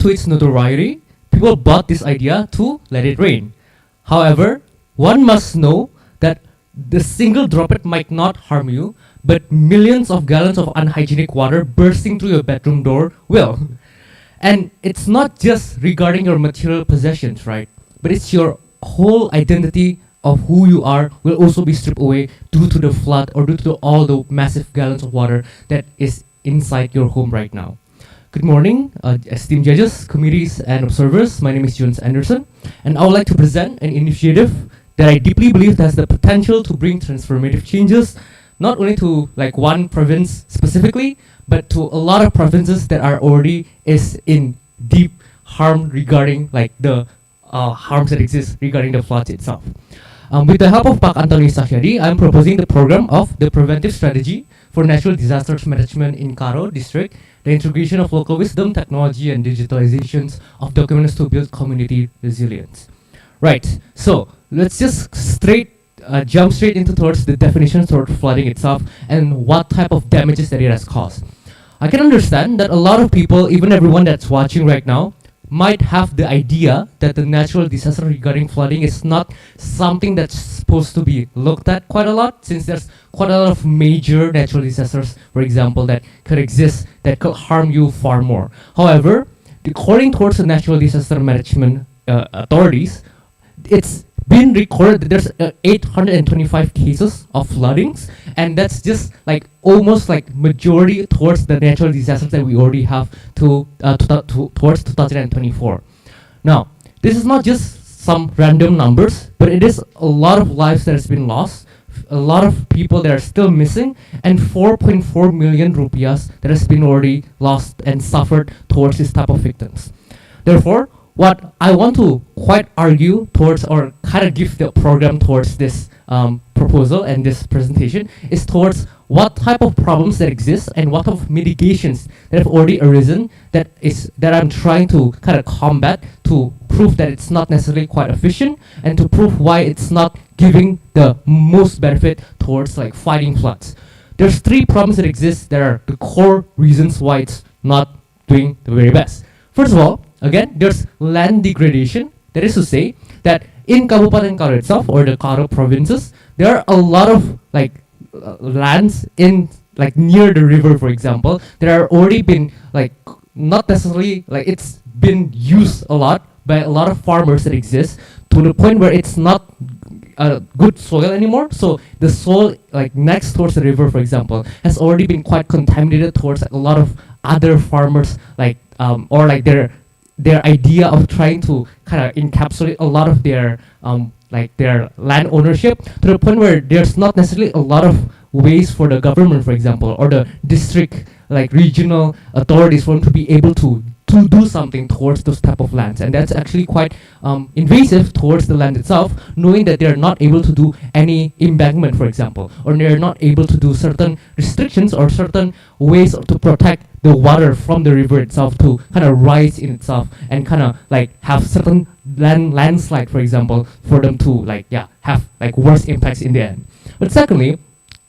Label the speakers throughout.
Speaker 1: to its notoriety, people bought this idea to let it rain. However, one must know that the single droplet might not harm you, but millions of gallons of unhygienic water bursting through your bedroom door will. And it's not just regarding your material possessions, right? But it's your whole identity of who you are will also be stripped away due to the flood or due to all the massive gallons of water that is inside your home right now. Good morning, esteemed judges, committees, and observers. My name is Jones Anderson, and I would like to present an initiative that I deeply believe has the potential to bring transformative changes, not only to like one province specifically, but to a lot of provinces that are already is in deep harm regarding like the harms that exist regarding the floods itself. With the help of Pak Antoni Sahyadi, I'm proposing the program of the preventive strategy for natural disasters management in Karo district, the integration of local wisdom, technology, and digitalizations of documents to build community resilience. Right, so let's just jump straight into towards the definitions towards flooding itself and what type of damages that it has caused. I can understand that a lot of people, even everyone that's watching right now, might have the idea that the natural disaster regarding flooding is not something that's supposed to be looked at quite a lot, since there's quite a lot of major natural disasters, for example, that could exist that could harm you far more. However, according towards the natural disaster management authorities, it's been recorded that there's 825 cases of floodings, and that's just like almost like majority towards the natural disasters that we already have towards 2024. Now, this is not just some random numbers, but it is a lot of lives that has been lost, a lot of people that are still missing, and 4.4 million rupiahs that has been already lost and suffered towards this type of victims. Therefore, what I want to quite argue towards or kind of give the program towards this proposal and this presentation is towards what type of problems that exist and what type of mitigations that have already arisen that I'm trying to kind of combat to prove that it's not necessarily quite efficient and to prove why it's not giving the most benefit towards like fighting floods. There's 3 problems that exist that are the core reasons why it's not doing the very best. First of all, again, there's land degradation. That is to say that in Kabupaten Karo itself or the Karo provinces, there are a lot of like lands in like near the river, for example, that are already been like not necessarily like it's been used a lot by a lot of farmers that exist to the point where it's not good soil anymore. So the soil like next towards the river, for example, has already been quite contaminated towards like, a lot of other farmers like or like their idea of trying to kind of encapsulate a lot of their like their land ownership to the point where there's not necessarily a lot of ways for the government, for example, or the district like regional authorities for them to be able to do something towards those type of lands. And that's actually quite invasive towards the land itself, knowing that they're not able to do any embankment, for example, or they're not able to do certain restrictions or certain ways to protect the water from the river itself to kind of rise in itself and kind of like have certain landslide, for example, for them to like have like worse impacts in the end. But secondly,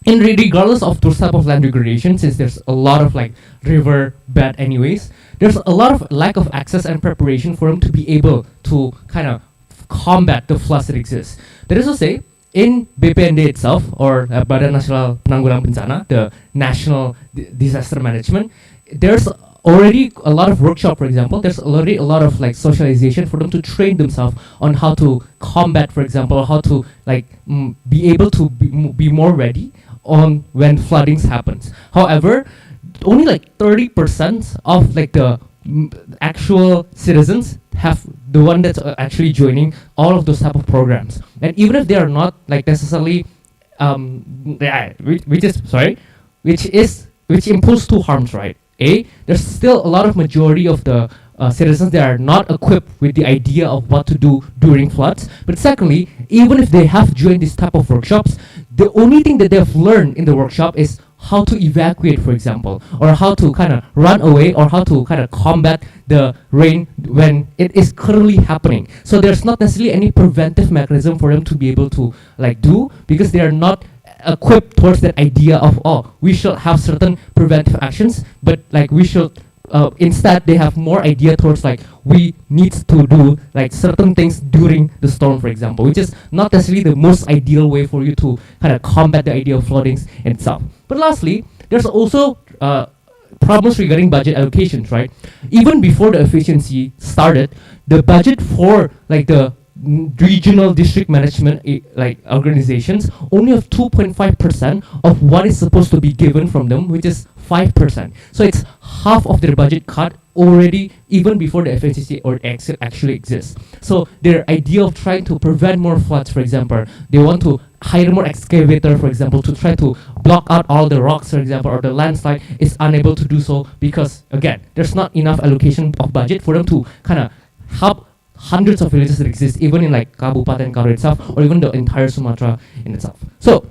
Speaker 1: regardless of those type of land degradation, since there's a lot of like river bed anyways, there's a lot of lack of access and preparation for them to be able to kind of combat the floods that exist. That is to say, in BPND itself, or Badan Nasional Penanggulangan Bencana, the National Disaster Management, there's already a lot of workshop, for example, there's already a lot of like socialization for them to train themselves on how to combat, for example, how to like be able to be more ready on when floodings happens. However, only like 30% of like the actual citizens have the one that's actually joining all of those type of programs. And even if they are not like necessarily which impose 2 harms, right? There's still a lot of majority of the citizens that are not equipped with the idea of what to do during floods. But secondly, even if they have joined this type of workshops, the only thing that they've learned in the workshop is how to evacuate, for example, or how to kind of run away, or how to kind of combat the rain when it is currently happening. So there's not necessarily any preventive mechanism for them to be able to like do, because they are not equipped towards that idea of, oh, we should have certain preventive actions, but like we should instead they have more idea towards like we need to do like certain things during the storm, for example, which is not necessarily the most ideal way for you to kind of combat the idea of floodings itself. But lastly, there's also problems regarding budget allocations, right? Even before the efficiency started, the budget for like the regional district management like organizations only have 2.5% of what is supposed to be given from them, which is 5%. So it's half of their budget cut already, even before the FHUI or exit actually exists. So their idea of trying to prevent more floods, for example, they want to hire more excavator, for example, to try to block out all the rocks, for example, or the landslide, is unable to do so because, again, there's not enough allocation of budget for them to kind of help hundreds of villages that exist, even in like Kabupaten Karo itself, or even the entire Sumatra in itself. So,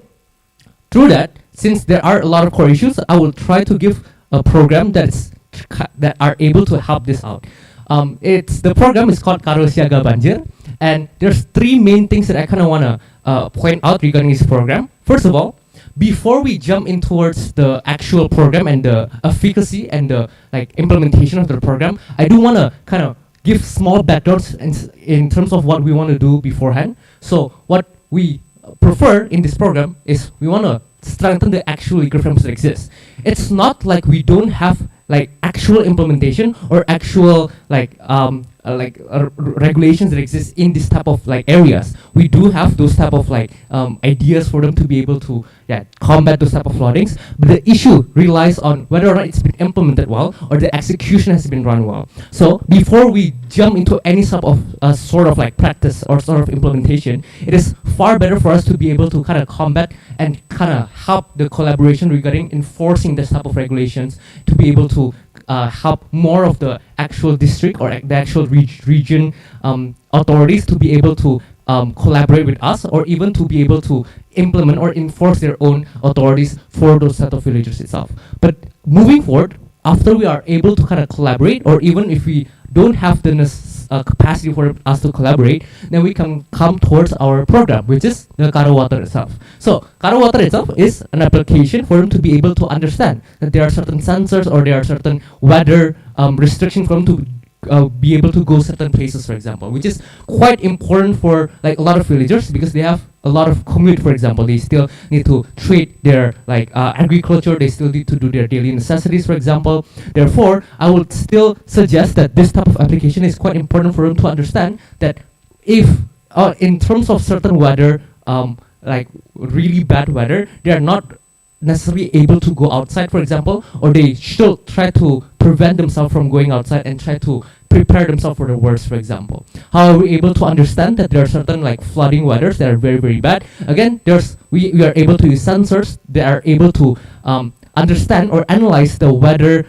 Speaker 1: through that, since there are a lot of core issues, I will try to give a program that are able to help this out. The program is called Karo Siaga Banjir, and there's three main things that I kind of want to point out regarding this program. First of all, before we jump in towards the actual program and the efficacy and the like implementation of the program, I do want to kind of give small backgrounds in terms of what we want to do beforehand. So what we prefer in this program is we want to strengthen the actual legal frameworks that exist. It's not like we don't have like actual implementation or actual regulations that exist in this type of like areas. We do have those type of like ideas for them to be able to combat those type of floodings, but the issue relies on whether or not it's been implemented well or the execution has been run well. So before we jump into any sort of like practice or sort of implementation, it is far better for us to be able to kind of combat and kind of help the collaboration regarding enforcing this type of regulations to be able to help more of the actual district or the actual region authorities to be able to collaborate with us, or even to be able to implement or enforce their own authorities for those set of villages itself. But moving forward, after we are able to kind of collaborate, or even if we don't have the capacity for us to collaborate, then we can come towards our program, which is the Karo Water itself. So Karo Water itself is an application for them to be able to understand that there are certain sensors or there are certain weather restrictions for them to be able to go certain places, for example, which is quite important for like a lot of villagers because they have a lot of commute, for example. They still need to treat their like agriculture, they still need to do their daily necessities, for example. Therefore, I would still suggest that this type of application is quite important for them to understand that if in terms of certain weather, like really bad weather, they are not necessarily able to go outside, for example, or they should try to prevent themselves from going outside and try to prepare themselves for the worst, for example. How are we able to understand that there are certain like flooding weathers that are very, very bad? Again, we are able to use sensors that are able to understand or analyze the weather,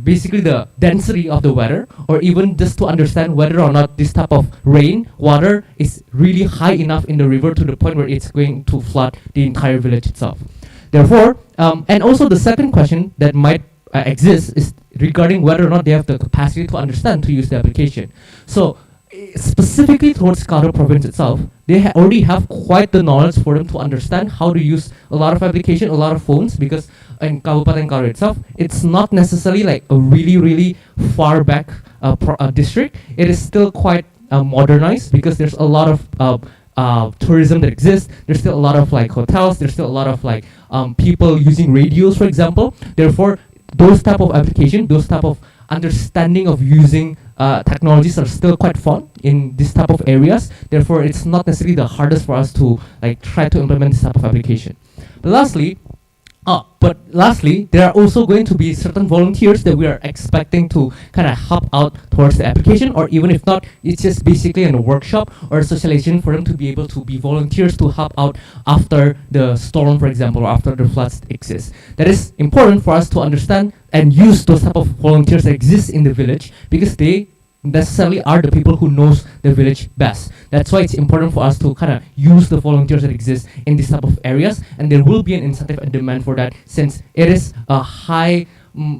Speaker 1: basically the density of the weather, or even just to understand whether or not this type of rain water is really high enough in the river to the point where it's going to flood the entire village itself. Therefore, and also the second question that might exist is regarding whether or not they have the capacity to understand to use the application. So specifically towards Karo province itself, they already have quite the knowledge for them to understand how to use a lot of application, a lot of phones, because in Kabupaten Karo itself, it's not necessarily like a really, really far back district. It is still quite modernized because there's a lot of tourism that exists. There's still a lot of like hotels. There's still a lot of like people using radios, for example. Therefore, those type of application, those type of understanding of using technologies are still quite fun in this type of areas. Therefore, it's not necessarily the hardest for us to like try to implement this type of application. But lastly, there are also going to be certain volunteers that we are expecting to kind of help out towards the application, or even if not, it's just basically in a workshop or a socialization for them to be able to be volunteers to help out after the storm, for example, or after the floods exist. That is important for us to understand and use those type of volunteers that exist in the village, because they necessarily are the people who knows the village best. That's why it's important for us to kind of use the volunteers that exist in this type of areas, and there will be an incentive and demand for that, since it is a high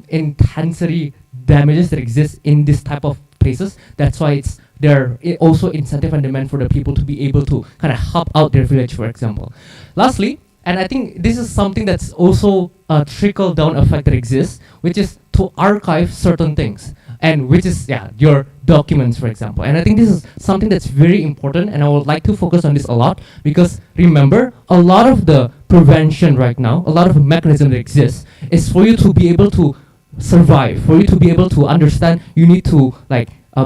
Speaker 1: intensity damages that exist in this type of places. That's why there also incentive and demand for the people to be able to kind of help out their village, for example. Lastly, And I think this is something that's also a trickle down effect that exists, which is to archive certain things, and which is your documents, for example. And I think this is something that's very important, and I would like to focus on this a lot, because remember, a lot of the prevention right now, a lot of the mechanism that exists is for you to be able to survive, for you to be able to understand. You need to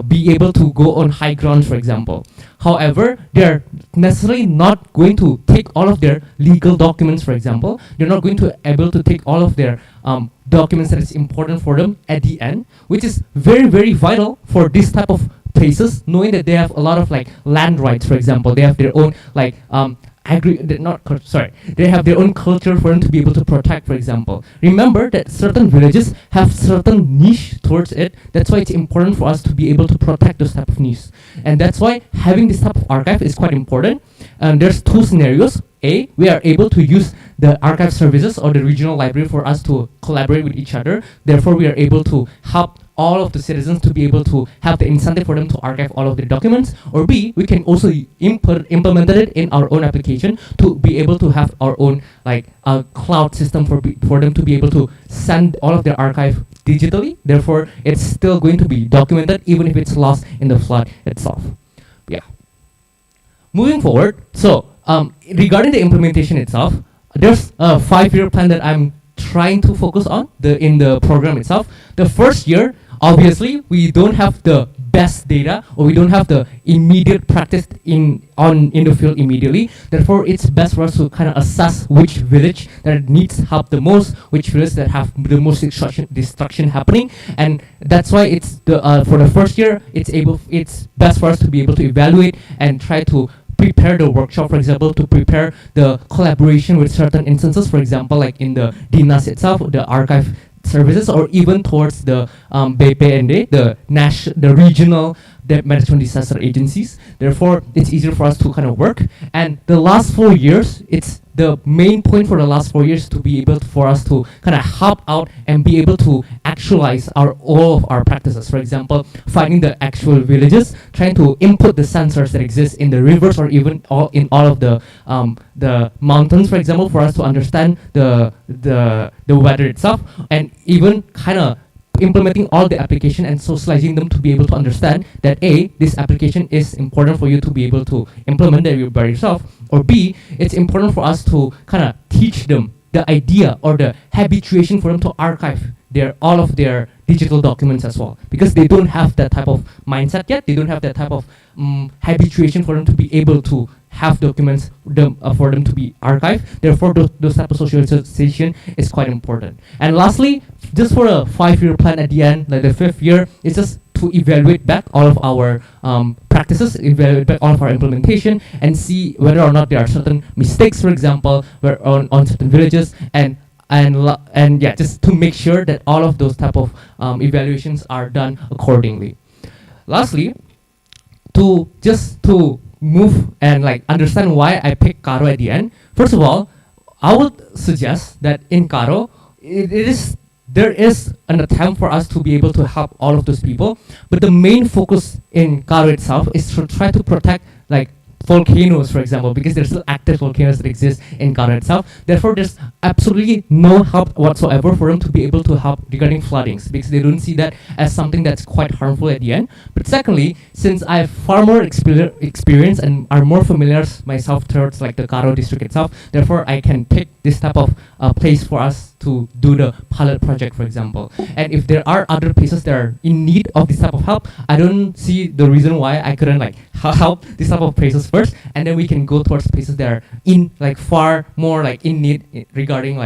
Speaker 1: be able to go on high ground, for example. However, they're necessarily not going to take all of their legal documents, for example. They're not going to able to take all of their documents that is important for them at the end, which is very, very vital for this type of places, knowing that they have a lot of land rights, for example. They have their own they have their own culture for them to be able to protect, for example. Remember that certain villages have certain niche towards it. That's why it's important for us to be able to protect those type of niche. And that's why having this type of archive is quite important. And there's two scenarios. A, we are able to use the archive services or the regional library for us to collaborate with each other. Therefore, we are able to help all of the citizens to be able to have the incentive for them to archive all of their documents. Or B, we can also implement it in our own application to be able to have our own a cloud system for them to be able to send all of their archive digitally. Therefore, it's still going to be documented even if it's lost in the flood itself. Yeah. Moving forward, so regarding the implementation itself, there's a 5-year plan that I'm trying to focus on in the program itself. The first year, obviously, we don't have the best data, or we don't have the immediate practice in the field immediately. Therefore, it's best for us to kind of assess which village that needs help the most, which villages that have the most destruction happening, and that's why it's for the first year, it's best for us to be able to evaluate and try to prepare the workshop, for example, to prepare the collaboration with certain instances, for example, like in the dinas itself, the archive services, or even towards the BPND, the regional management disaster agencies. Therefore, it's easier for us to kind of work. And the last 4 years, it's the main point for the last 4 years to be able for us to kind of help out and be able to actualize all of our practices. For example, finding the actual villages, trying to input the sensors that exist in the rivers, or even in all of the mountains, for example, for us to understand the weather itself, and even kind of implementing all the application and socializing them to be able to understand that A, this application is important for you to be able to implement it by yourself, or B, it's important for us to kind of teach them the idea or the habituation for them to archive all of their digital documents as well, because they don't have that type of mindset yet. They don't have that type of habituation for them to be able to have documents for them to be archived. Therefore, those type of socialization is quite important. And lastly, just for a 5-year plan at the end, like the 5th year, it's just to evaluate back all of our practices, evaluate back all of our implementation, and see whether or not there are certain mistakes, for example, on certain villages, and just to make sure that all of those type of evaluations are done accordingly. Lastly, to move and understand why I picked Karo at the end. First of all, I would suggest that in Karo, there is an attempt for us to be able to help all of those people, but the main focus in Karo itself is to try to protect volcanoes, for example, because there's still active volcanoes that exist in Karo itself. Therefore, there's absolutely no help whatsoever for them to be able to help regarding floodings, because they don't see that as something that's quite harmful at the end. But secondly, since I have far more experience and are more familiar myself towards the Karo district itself, therefore I can pick this type of place for us to do the pilot project, for example. And if there are other places that are in need of this type of help, I don't see the reason why I couldn't help this type of places first, and then we can go towards places that are in far more in need regarding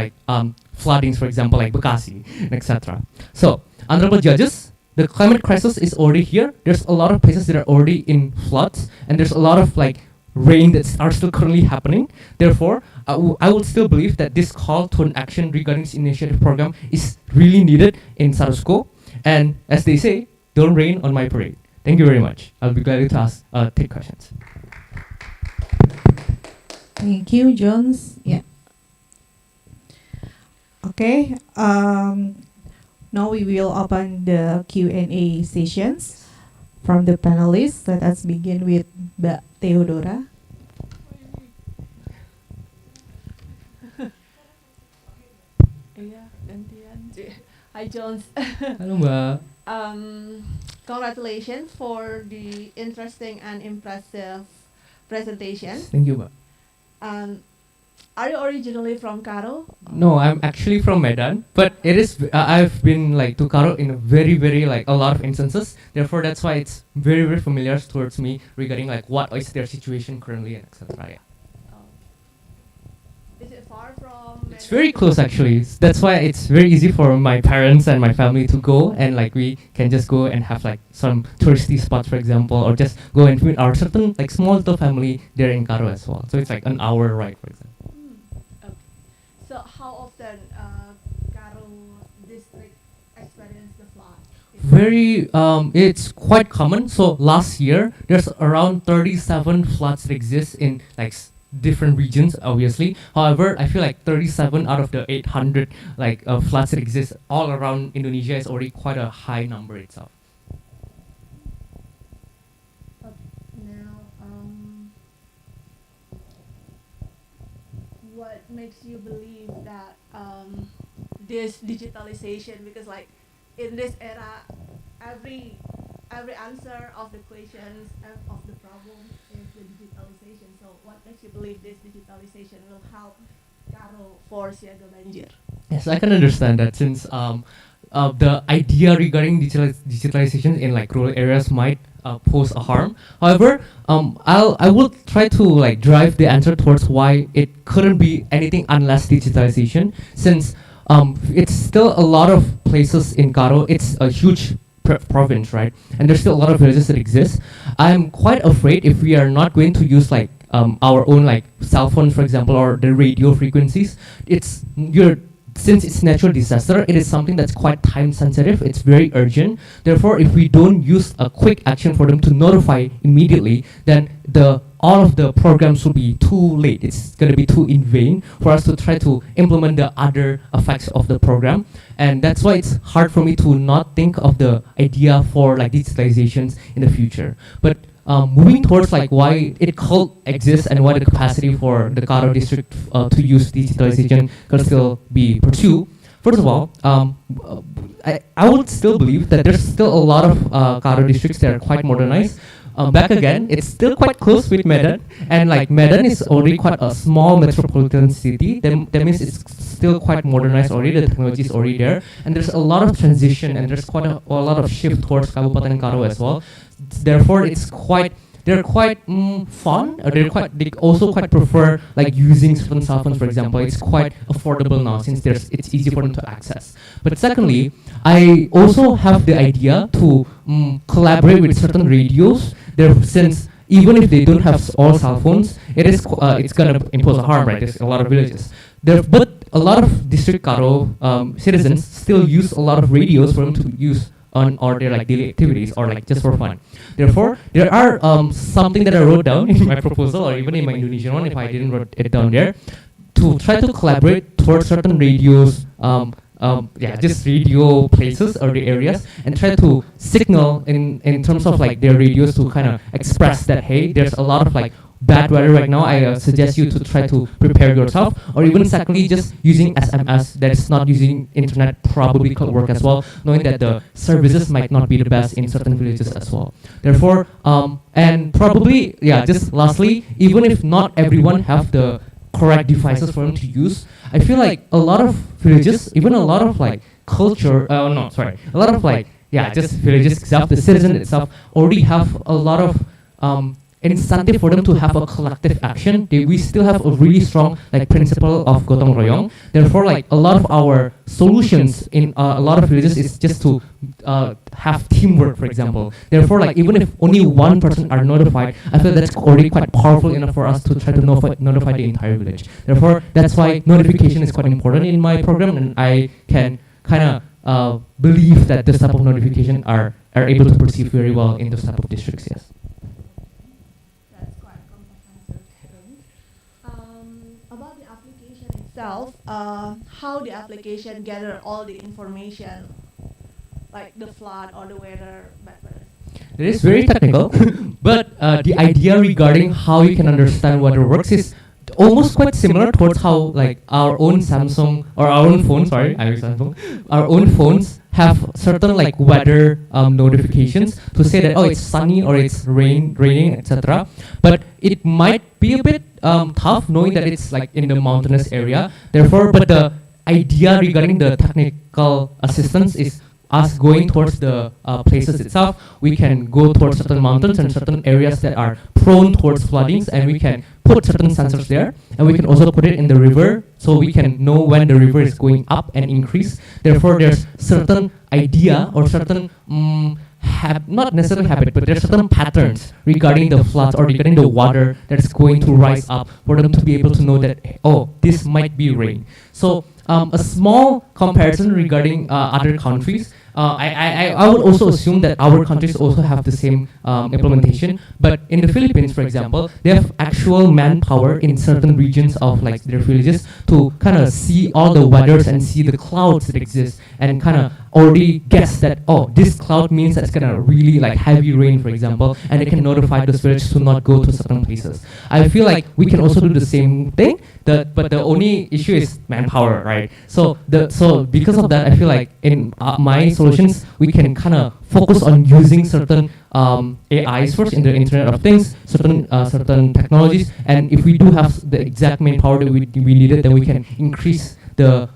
Speaker 1: floodings, for example, like Bekasi, etc. So, honorable judges, the climate crisis is already here. There's a lot of places that are already in floods, and there's a lot of rain that are still currently happening. Therefore, I would still believe that this call to an action regarding this initiative program is really needed in Sarusko. And as they say, don't rain on my parade. Thank you very much. I'll be glad to take questions.
Speaker 2: Thank you, Jones. Yeah. Okay. Now we will open the Q&A sessions from the panelists. Let us begin with Mbak Theodora.
Speaker 3: Iya, gantian. Hi Jones.
Speaker 1: Halo Mbak.
Speaker 3: Congratulations for the interesting and impressive presentation.
Speaker 1: Thank you Mbak.
Speaker 3: Are you originally from Karo?
Speaker 1: No, I'm actually from Medan, but it is I've been like to Karo in a very like a lot of instances. Therefore, that's why it's very familiar towards me regarding like what is their situation currently and etc. Yeah.
Speaker 3: Is it far from?
Speaker 1: It's very close actually. That's why it's very easy for my parents and my family to go, and like we can just go and have like some touristy spots, for example, or just go and meet our certain like small little family there in Karo as well. So it's like an hour ride, for example.
Speaker 3: Okay. So how often Karo district experience the flood?
Speaker 1: Very, it's quite common. So last year, there's around 37 floods that exist in like different regions, obviously. However, I feel like 37 out of the 800 like floods that exist all around Indonesia is already quite a high number itself.
Speaker 3: Now, what makes you believe that this digitalization, because like in this era, every answer of the questions and of the problem is the digitalization. So what makes you believe this digitalization will help Karo for Siaga Banjir?
Speaker 1: Yes, I can understand that since the idea regarding digitalization in like rural areas might pose a harm. However, I will try to like drive the answer towards why it couldn't be anything unless digitalization, since it's still a lot of places in Karo. It's a huge province, right? And there's still a lot of villages that exist. I'm quite afraid if we are not going to use like our own like cell phones, for example, or the radio frequencies. Since it's natural disaster, it is something that's quite time sensitive. It's very urgent. Therefore, if we don't use a quick action for them to notify immediately, then all of the programs will be too late. It's going to be too in vain for us to try to implement the other effects of the program. And that's why it's hard for me to not think of the idea for like digitalizations in the future. But moving towards like why it could exist and why the capacity for the Karo district to use digitalization could still be pursued. First of all, I would still believe that there's still a lot of Karo districts that are quite modernized. Back again, it's still quite close with Medan, and like Medan is already quite a small metropolitan city. That means it's still quite modernized already. The technology is already there, and there's a lot of transition, and there's quite a lot of shift towards Kabupaten Karo as well. Therefore, they're quite fun. They also quite prefer like using certain cell phones, for example. It's quite affordable now since it's easy for them to access. But secondly, I also have the idea to collaborate with certain radios. Since even if they don't have all cell phones, it's gonna impose a harm, right? There's a lot of villages there, but a lot of district Karo citizens still use a lot of radios for them to use on or their like daily activities or like just for fun. Therefore, there are something that I wrote down in my proposal or even in my Indonesian one if I didn't write it down there, to try to collaborate towards certain radios, just radio places or the areas, and try to signal in terms of like their radios to kind of express that hey, there's a lot of like bad weather right now. I suggest you to try to prepare yourself, or even secondly, just using SMS that's not using internet probably could work as well, knowing that the services might not be the best in certain villages as well. Therefore, and probably, just lastly, even if not everyone have the correct devices for them to use, I feel like a lot of villages, even a lot of like culture, a lot of like, just villages itself, the citizen itself already have a lot of incentive for them to have a collective action. We still have a really strong like principle of gotong royong. Therefore, like a lot of our solutions in a lot of villages is just to have teamwork, for example. Therefore, like even if only one person are notified, I feel that's already quite powerful enough for us to try to notify the entire village. Therefore, that's why notification is quite important in my program, and I can kind of believe that this type of notification are able to perceive very well in those type of districts. Yes.
Speaker 3: About the application itself, how the application gather all the information, like the flood or the weather, bad weather.
Speaker 1: It is very technical, but the idea regarding how you can understand what works is almost quite similar towards how like our own Samsung or our own phone, sorry, I use Samsung, our own phones have certain like weather notifications to say that, oh, it's sunny or it's raining, etc. But it might be a bit tough knowing that it's like in the mountainous area. Therefore, but the idea regarding the technical assistance is us going towards the places itself. We can go towards certain mountains and certain areas that are prone towards floodings, and we can put certain sensors there, and we can also put it in the river, so we can know when the river is going up and increase. Therefore, there's certain idea or certain not necessarily habit, but there's certain patterns regarding the floods or regarding the water that's going to rise up for them to be able to know that, oh, this might be rain. So a small comparison regarding other countries. I would also assume that our countries also have the same implementation. But in the Philippines, for example, they have actual manpower in certain regions of like their villages to kind of see all the weathers and see the clouds that exist and kind of already guess that, oh, this cloud means that's gonna really like heavy rain, for example, and they can notify those villages to not go to certain places. I feel like we can also do the same thing, but the only issue is manpower, right? So because of that, I feel like in my solutions, we can kind of focus on using certain AIs first in the Internet of Things, certain technologies, and if we do have the exact manpower that we needed, then we can increase the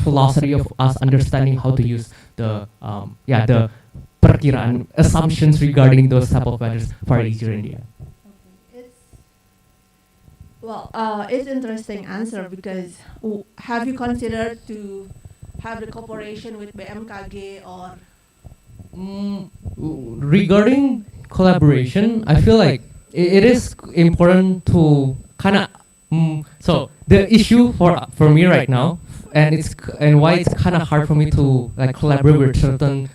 Speaker 1: velocity of us understanding how to use the perkiraan assumptions regarding those type of weathers far easier in the end.
Speaker 3: It's interesting answer because have you considered to have the cooperation with BMKG or?
Speaker 1: Regarding collaboration, I feel like it is important to kind of. So the issue for me right now, and why it's kind of hard for me to like collaborate with certain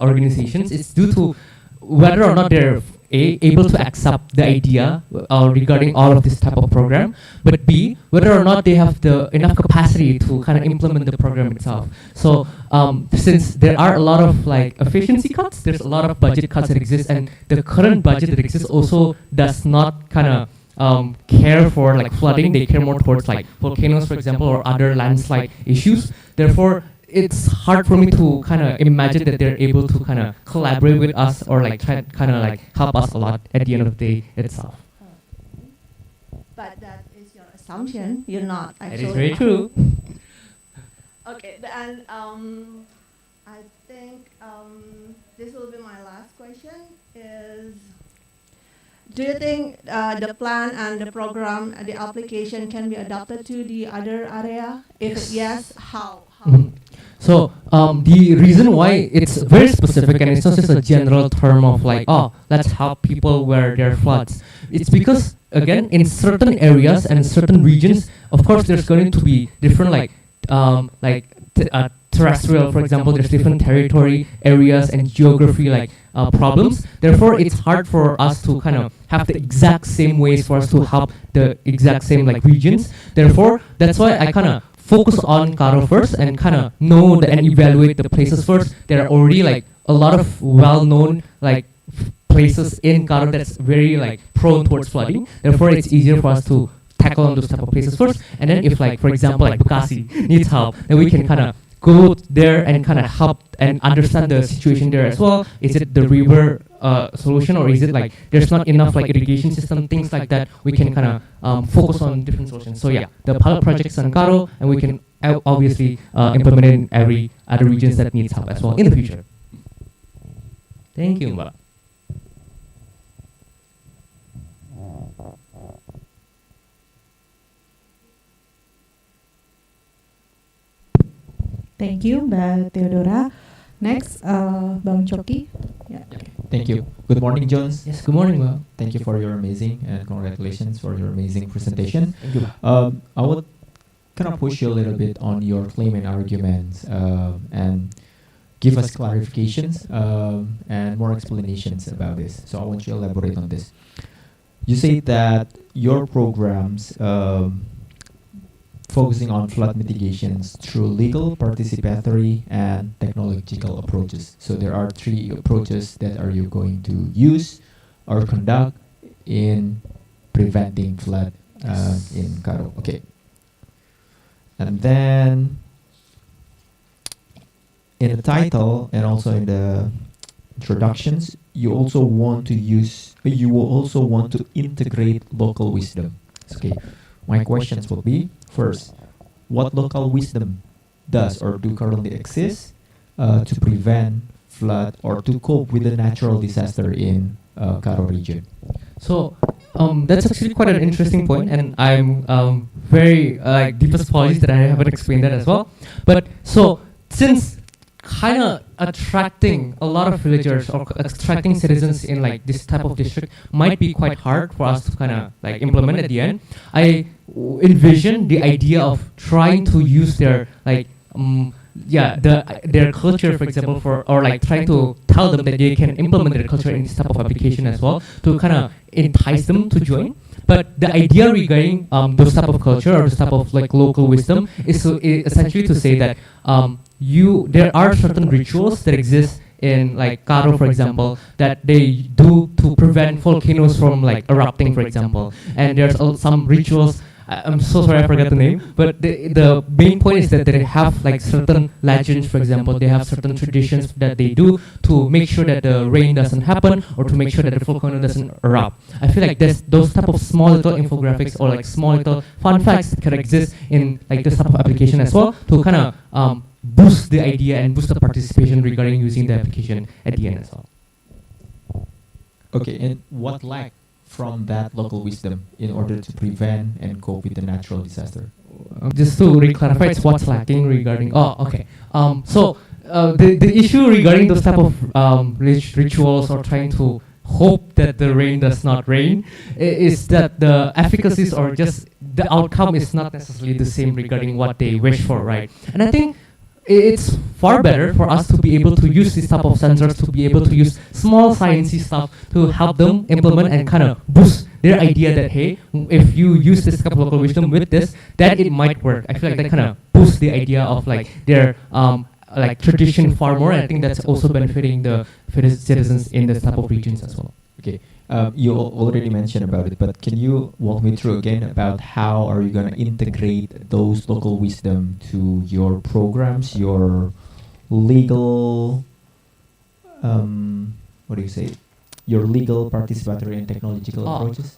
Speaker 1: organizations, is due to whether or not they're able to accept the idea regarding all of this type of program, but B, whether or not they have the enough capacity to kind of implement the program itself. So since there are a lot of like efficiency cuts, there's a lot of budget cuts that exist, and the current budget that exists also does not kind of care for like flooding. They care more towards like volcanoes, for example, or other landslide issues. Therefore, it's hard for me to kind of imagine that they're able to kind of collaborate with us or like try kind of like help us a lot at the end of the day itself.
Speaker 3: But that is your assumption. You're not actually.
Speaker 1: That is very true.
Speaker 3: Okay, and I think this will be my last question. Is do you think the plan and the program, the application can be adapted to the other area? If yes, how?
Speaker 1: So the reason why it's very specific and it's not just a general term of like, oh, let's help people where there are floods. It's because, again, in certain areas and certain regions, of course, there's going to be different terrestrial, for example, there's different territory, areas, and geography like problems. Therefore, it's hard for us to kind of have the exact same ways for us to help the exact same like regions. Therefore, that's why I kind of focus on Karo first and kind of know and evaluate the places first. There are already like a lot of well-known like places in Karo that's very like prone towards flooding. Therefore, it's easier for us to tackle on those type of places first. And then if like, for example, like Bekasi needs help, then we can kind of go there and kind of help and understand the situation there as well. Is it the river solution, or is it like there's not enough like irrigation system, things like that? We can kind of focus on different solutions. So yeah, the pilot projects on Karo, and we can obviously implement it in every other regions that needs help as well in the future. Thank you, Mbak.
Speaker 2: Thank you, Mbak Theodora. Next, Bang Choki. Yeah.
Speaker 4: Thank you. Good morning, Jones.
Speaker 1: Yes, good morning, Mbak.
Speaker 4: Thank you for your amazing and congratulations for your amazing presentation.
Speaker 1: Thank you.
Speaker 4: I would kind of push you a little bit on your claim and arguments and give us clarifications and more explanations about this. So I want you to elaborate on this. You say that your programs focusing on flood mitigations through legal, participatory, and technological approaches. So there are 3 approaches that are you going to use or conduct in preventing flood in Karo. Okay. And then in the title and also in the introductions, you also want to use, you will also want to integrate local wisdom. Okay. My questions will be, first, what local wisdom does or do currently exist to prevent flood or to cope with the natural disaster in Karo region?
Speaker 1: So that's actually quite an interesting point, and I'm very deepest apologies that I haven't explained that as well. But so since kind of attracting a lot of villagers or attracting citizens in like this type of district might be quite hard for us to kind of like implement at the end, I envision the idea of trying to use their like their culture, for example, for or like trying to tell them that they can implement their culture in this type of application as well to kind of entice them to join. But the idea regarding those type of culture or this type of like local wisdom is essentially to say that there are certain rituals that exist in like Karo, for example, that they do to prevent volcanoes from like erupting, for example. And there's some rituals. I'm so sorry I forgot the name, but the main point is that they have like certain legends, for example, they have certain traditions that they do to make sure that the rain doesn't happen or to make sure that the volcano doesn't erupt. I feel like there's those type of small little infographics or like small little fun facts that can exist in like this type of application as well to kind of boost the idea and boost the participation regarding using the application at the end as well.
Speaker 4: Okay, and what lack from that local wisdom in order to prevent and cope with the natural disaster?
Speaker 1: Just to re-clarify, it's what's lacking regarding. Oh, okay. So the issue regarding those type of rituals or trying to hope that the rain does not rain is that the efficacies or just the outcome is not necessarily the same regarding what they wish for, right? And I think it's far better for us to be able to use this type of sensors, to be able to use small sciencey stuff to help them implement and kind of boost their idea that, hey, if you use this type of local wisdom with this, that it might work. I feel like that kind of boosts the idea of like their like tradition far more. And I think that's also benefiting the citizens in this type of regions as well.
Speaker 4: Okay. You already mentioned about it, but can you walk me through again about how are you going to integrate those local wisdom to your programs, your legal, what do you say, your legal, participatory, and technological approaches?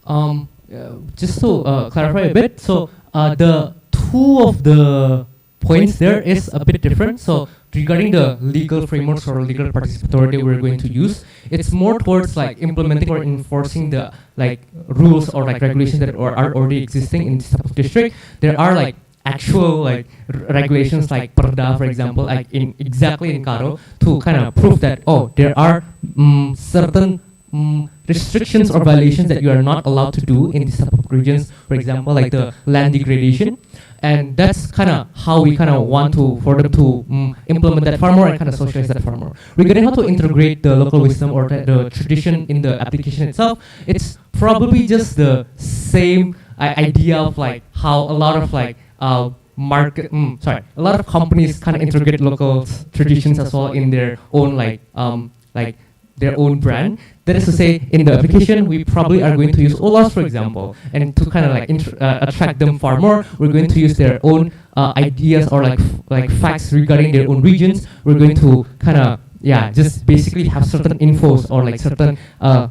Speaker 1: Just to clarify a bit, so the two of the points there is a bit different. So regarding the legal frameworks or legal participatory that we're going to use, it's more towards like implementing or enforcing the like rules or like regulations that are already existing in this type of district. There are like actual like regulations like Perda, for example, like in Karo, to kind of prove that there are certain restrictions or violations that you are not allowed to do in these type of regions. For example, like the land degradation. And that's kind of how we kind of want for them to implement that far more and kind of socialize that far more. Regarding how to integrate the local wisdom or the tradition in the application itself, it's probably just the same idea of like how a lot of like a lot of companies kind of integrate local traditions as well in their own like their own brand. That is to say, in the application, we probably are going to use OLAs, for example, and to kind of like attract them far more, we're going to use their own ideas or like facts regarding their own regions. We're going to kind of just basically have certain infos or like certain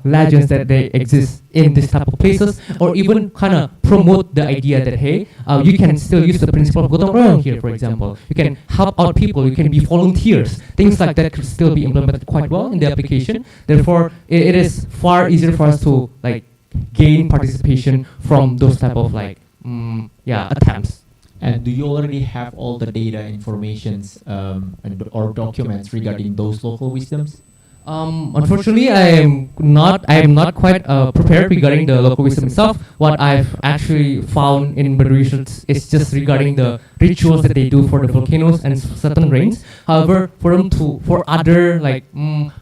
Speaker 1: legends that they exist in this type of places, or even kind of promote the idea that, hey, you can still use the principle of gotong royong here, for example. You can help out people, you can be volunteers. Things like that could still be implemented quite well in the application. Therefore, it is far easier for us to like gain participation from those type of like attempts.
Speaker 4: And do you already have all the data, informations, or documents regarding those local wisdoms?
Speaker 1: Unfortunately, I am not quite prepared regarding the local wisdom itself. What I've actually found in my research is just regarding the rituals that they do for the volcanoes and certain rains. However, for other like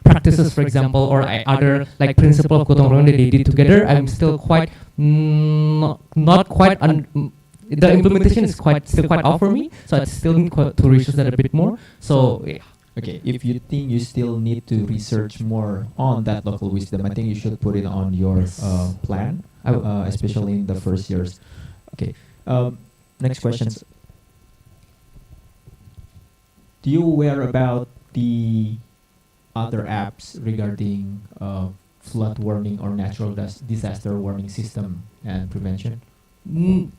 Speaker 1: practices, for example, or other like principle of gotong royong that they did together, I'm still quite not quite. The implementation is still quite off for me, so I still need to research that a bit more. So yeah.
Speaker 4: Okay, if you think you still need to research more on that local wisdom, I think you should put it on your plan, especially in the first years. Okay. Next questions. Do you aware about the other apps regarding flood warning or natural disaster warning system and prevention?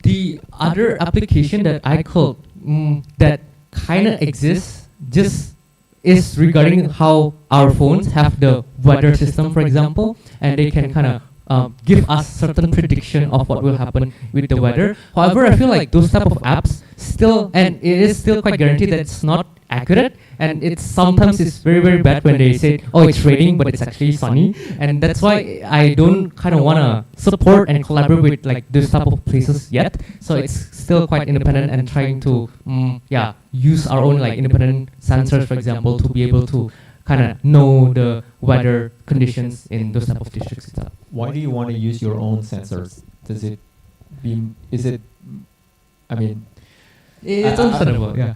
Speaker 1: The other application that I could that kind of exists just is regarding how our phones have the weather system, for example, and they can kind of give us certain prediction of what will happen with the weather. However, I feel like those type of apps still, and it is still quite guaranteed that it's not accurate, and it's sometimes it's very bad when they say, oh, it's raining but it's actually sunny, and that's why I don't kind of want to support and collaborate with like this type of places yet. So it's still quite independent and trying to use our own like independent sensors, for example, to be able to kind of know the weather conditions in those type of districts itself.
Speaker 4: Why do you want to use your own sensors? I mean,
Speaker 1: it's understandable, yeah.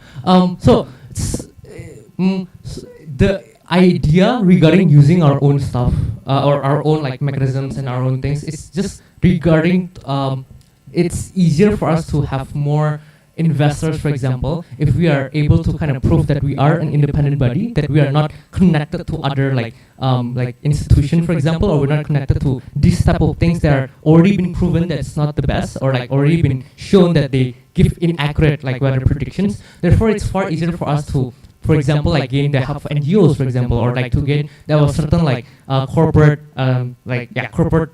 Speaker 1: The idea regarding using our own stuff or our own like mechanisms and our own things is just regarding it's easier for us to have more investors, for example, if we are able to kind of prove that we are an independent body, that we are not connected to other like institution, for example, or we're not connected to these type of things that are already been proven that it's not the best, or like already been shown that they give inaccurate like weather predictions. Therefore, it's far easier for us to, for example, like gain the help of NGOs, for example, or like to gain there was certain like corporate corporate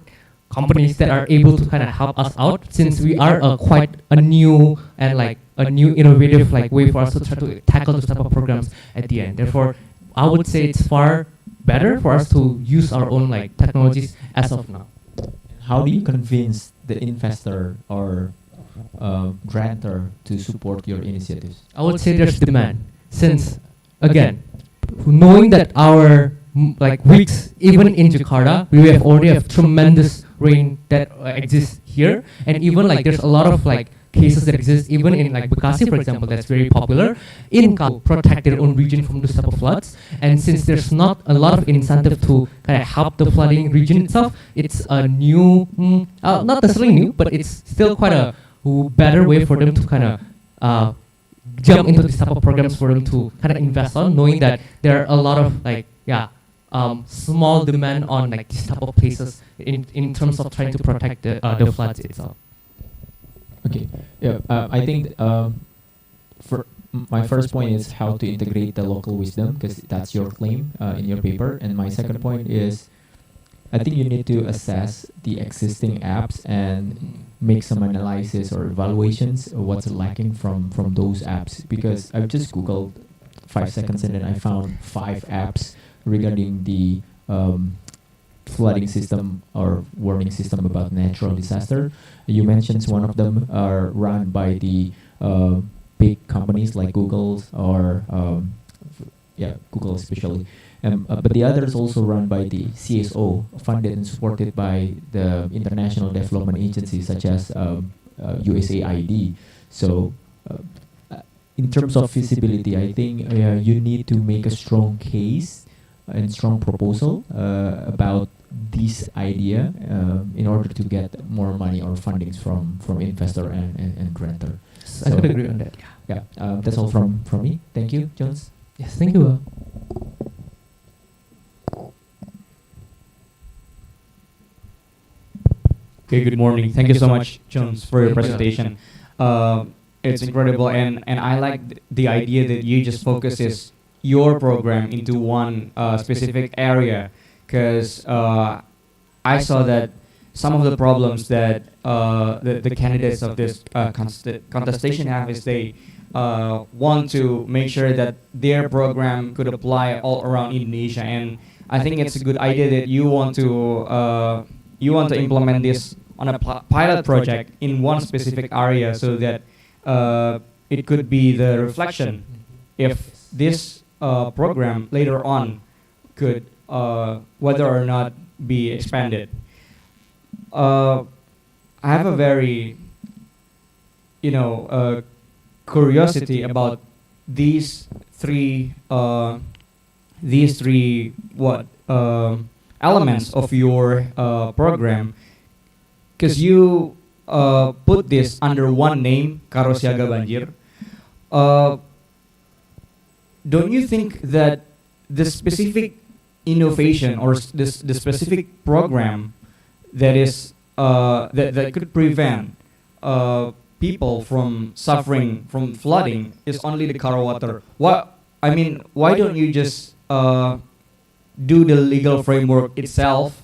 Speaker 1: companies that are able to kind of help us out, since we are quite a new and like a new innovative like way for us to try to tackle this type of programs at the end. Therefore, I would say it's far better for us to use our own like technologies as of now.
Speaker 4: How do you convince the investor or grantor to support your initiatives?
Speaker 1: I would say there's demand, since again, knowing that our like weeks, even in Jakarta, we have already have tremendous rain that exists here, and even like there's a lot of like cases that exist even in like Bekasi, for example, that's very popular in protect their own region from this type of floods. And since there's not a lot of incentive to kind of help the flooding region itself, it's a new, not necessarily new, but it's still quite a better way for them to kind of jump into this type of programs for them to kind of invest on, knowing that there are a lot of like small demand on like these type of places in terms of trying to protect the floods itself.
Speaker 4: Okay, yeah, I think for my first point is how to integrate the local wisdom, because that's your claim in your paper, and my second point is I think you need to assess the existing apps and make some analysis or evaluations of what's lacking from those apps, because I've just Googled 5 seconds and then I found 5 apps regarding the flooding system or warning system about natural disaster. You mentioned one of them are run by the big companies like Google or Google especially. But the others also run by the CSO, funded and supported by the international development agencies such as USAID. So in terms of feasibility, I think you need to make a strong case and strong proposal about this idea in order to get more money or fundings from investor and grantor.
Speaker 1: So I could agree on that.
Speaker 4: Yeah, that's all from me. Thank you, Jones.
Speaker 1: Yes, thank you.
Speaker 5: Okay, good morning. Thank you so much, Jones, for your presentation. It's incredible, and I like the idea that you just focuses your program into one specific area, because I saw that some of the problems that the candidates of this contestation have is they want to make sure that their program could apply all around Indonesia, and I think it's a good idea that you want to implement this on a pilot project in one specific area, so that it could be the reflection if this program later on could whether or not be expanded. I have a very curiosity about these three these three elements of your program, because you put this under one name, Karo Siaga Banjir. Don't you think that the specific innovation or the specific program that is that could prevent people from suffering from flooding is only the Karo water? Why don't you just do the legal framework itself?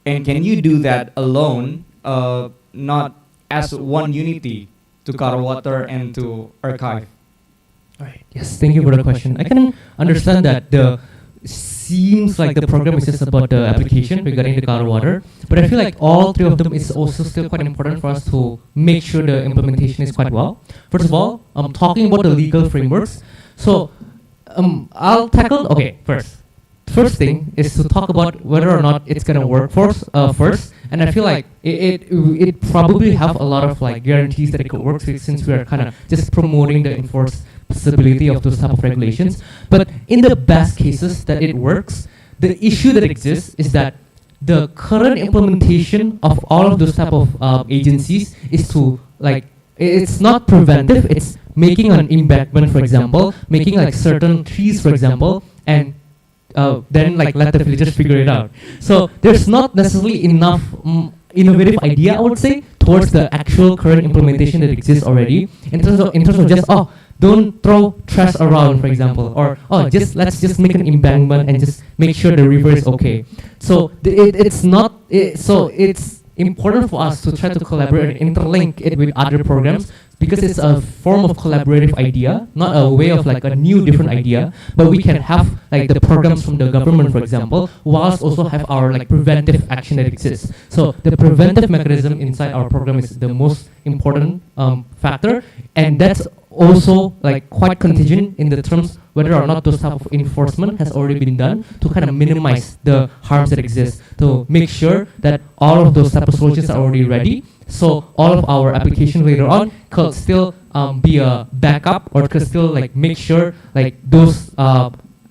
Speaker 5: And can you do that alone, not as one unity to Karo water and to archive?
Speaker 1: Right. Yes, thank you for the question. I can understand that the seems like the program is just about the application regarding the Karo water, but I feel like all three of them is also still quite important for us to make sure the implementation is quite well. First of all, talking about the legal frameworks. So I'll tackle, okay, first thing is to talk about whether or not it's gonna work first, and I feel like it probably have a lot of like guarantees that it could work, since we are kind of just promoting the enforceability of those type of regulations. But in the best cases that it works, the issue that exists is that the current implementation of all of those type of agencies is to like, it's not preventive, it's making an embankment, for example, making like certain trees, for example, and then like let the villagers figure it out. So there's not necessarily enough innovative idea, I would say, towards the actual current implementation that exists already. In terms of just don't throw trash around, for example, or let's just make an embankment and just make sure the river is okay. So it's important for us to try to collaborate and interlink it with other programs, because it's a form of collaborative idea, not a way of like a new different idea, but we can have like the programs from the government, for example, whilst also have our like preventive action that exists. So the preventive mechanism inside our program is the most important factor, and that's also like quite contingent in the terms whether or not those type of enforcement has already been done to kind of minimize the harms that exist, to make sure that all of those type of solutions are already ready, so all of our application later on could still be a backup, or could still like make sure like those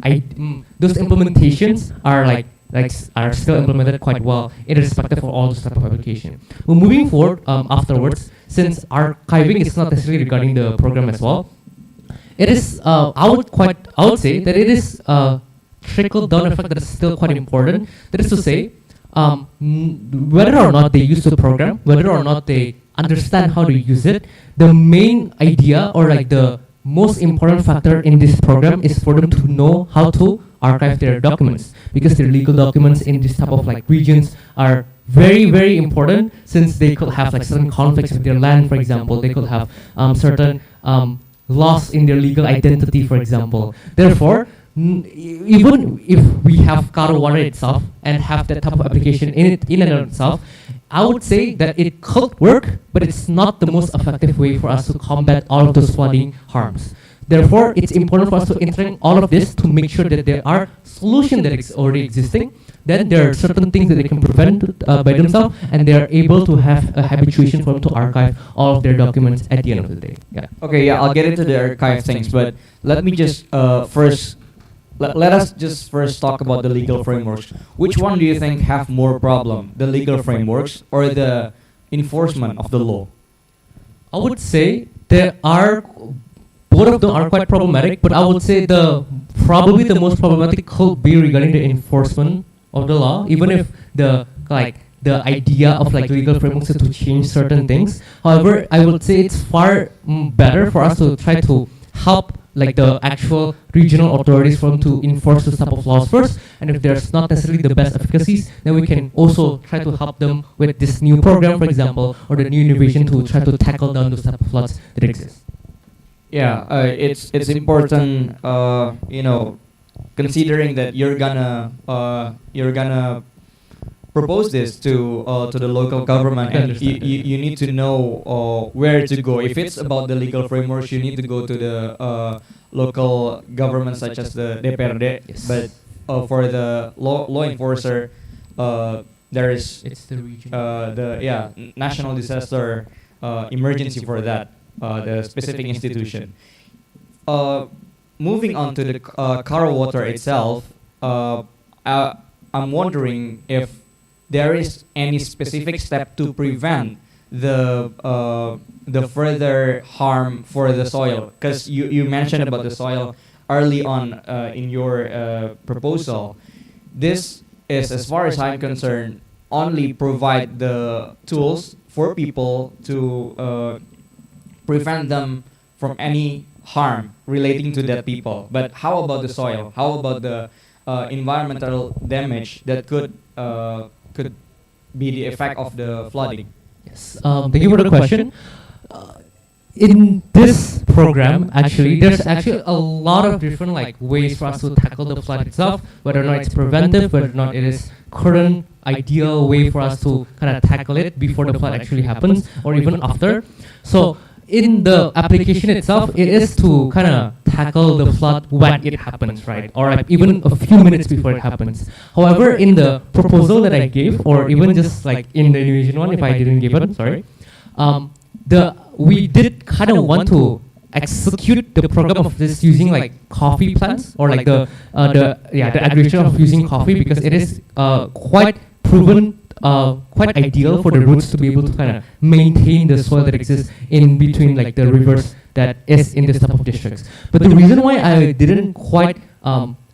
Speaker 1: implementations are still implemented quite well, irrespective of all those type of application. Well, moving forward afterwards, since archiving is not necessarily regarding the program as well, it is I would say that it is a trickle down effect that is still quite important. That is to say, whether or not they use the program, whether or not they understand how to use it, the main idea or like the most important factor in this program is for them to know how to archive their documents, because their legal documents in this type of like regions are very, very important, since they could have like certain conflicts with their land, for example. They could have certain loss in their legal identity, for example. Therefore, even if we have Karo water itself and have that type of application in and of itself, I would say that it could work, but it's not the most effective way for us to combat all of those flooding harms. Therefore, it's important for us to integrate all of this to make sure that there are solutions that is already existing. Then there are certain things that they can prevent by themselves, and they are able to have a habituation for them to archive all of their documents at the end of the day. Yeah.
Speaker 5: Okay, yeah, I'll get into the archive things, but let me just first let us just first talk about the legal frameworks. Which one do you think have more problem, the legal frameworks or the enforcement of the law?
Speaker 1: I would say both of them are quite problematic, but I would say probably the most problematic could be regarding the enforcement of the law, even if the idea of like legal frameworks is to change certain things. However, I would say it's far better for us to try to help like the actual regional authorities from to enforce this type of laws first, and if there's not necessarily the best efficacies, then we can also try to help them with this new program, for example, or the new innovation to try to tackle down those type of floods that exist.
Speaker 5: Yeah, it's important, considering that you're gonna propose this to the local government, and you need to know where to go. If it's about the legal frameworks, you need to go to the local government, such as the DPRD.
Speaker 1: Yes.
Speaker 5: But for the law enforcer, there is
Speaker 1: It's the region.
Speaker 5: national disaster emergency for that, the specific institution. moving on to the Karo water itself, I'm wondering if there is any specific step to prevent the further harm for the soil, because you mentioned about the soil early on in your proposal. This is, as far as I'm concerned, only provide the tools for people to prevent them from any harm relating to that people. But how about the soil? How about the environmental damage that could be the effect of the flooding?
Speaker 1: Yes. Thank you for the question. In this program, actually, there's actually a lot of different ways for us to tackle the flood itself, whether or not it's preventive, whether or not it is current ideal way for us to kind of tackle it before the flood actually happens, or even after. So in the application itself, it is to kind of tackle the flood when it happens, right? Or even a few minutes before it happens. However, in the proposal that I gave, or even just in the Indonesian one, if I didn't give it, sorry, we did kind of want to execute the program of this using coffee plants, or the aggregation of using coffee, because it is quite proven, quite ideal for the roots to be able to kind of maintain the soil that exists in between the rivers that is in this type of districts. But the reason why I didn't quite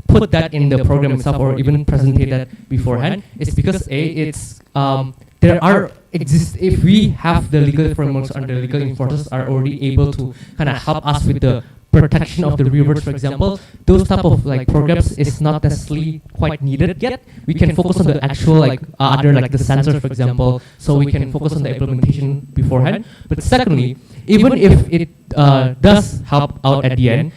Speaker 1: put that in the program itself, or even presentate that beforehand, is because it's if we have the legal frameworks and the legal enforcers are already able to kind of help us with the protection of the rivers, for example, those type of programs is not necessarily quite needed yet. We can focus on the actual other the sensors, for example, so we can focus on the implementation beforehand. But secondly, even if it does help out at the end,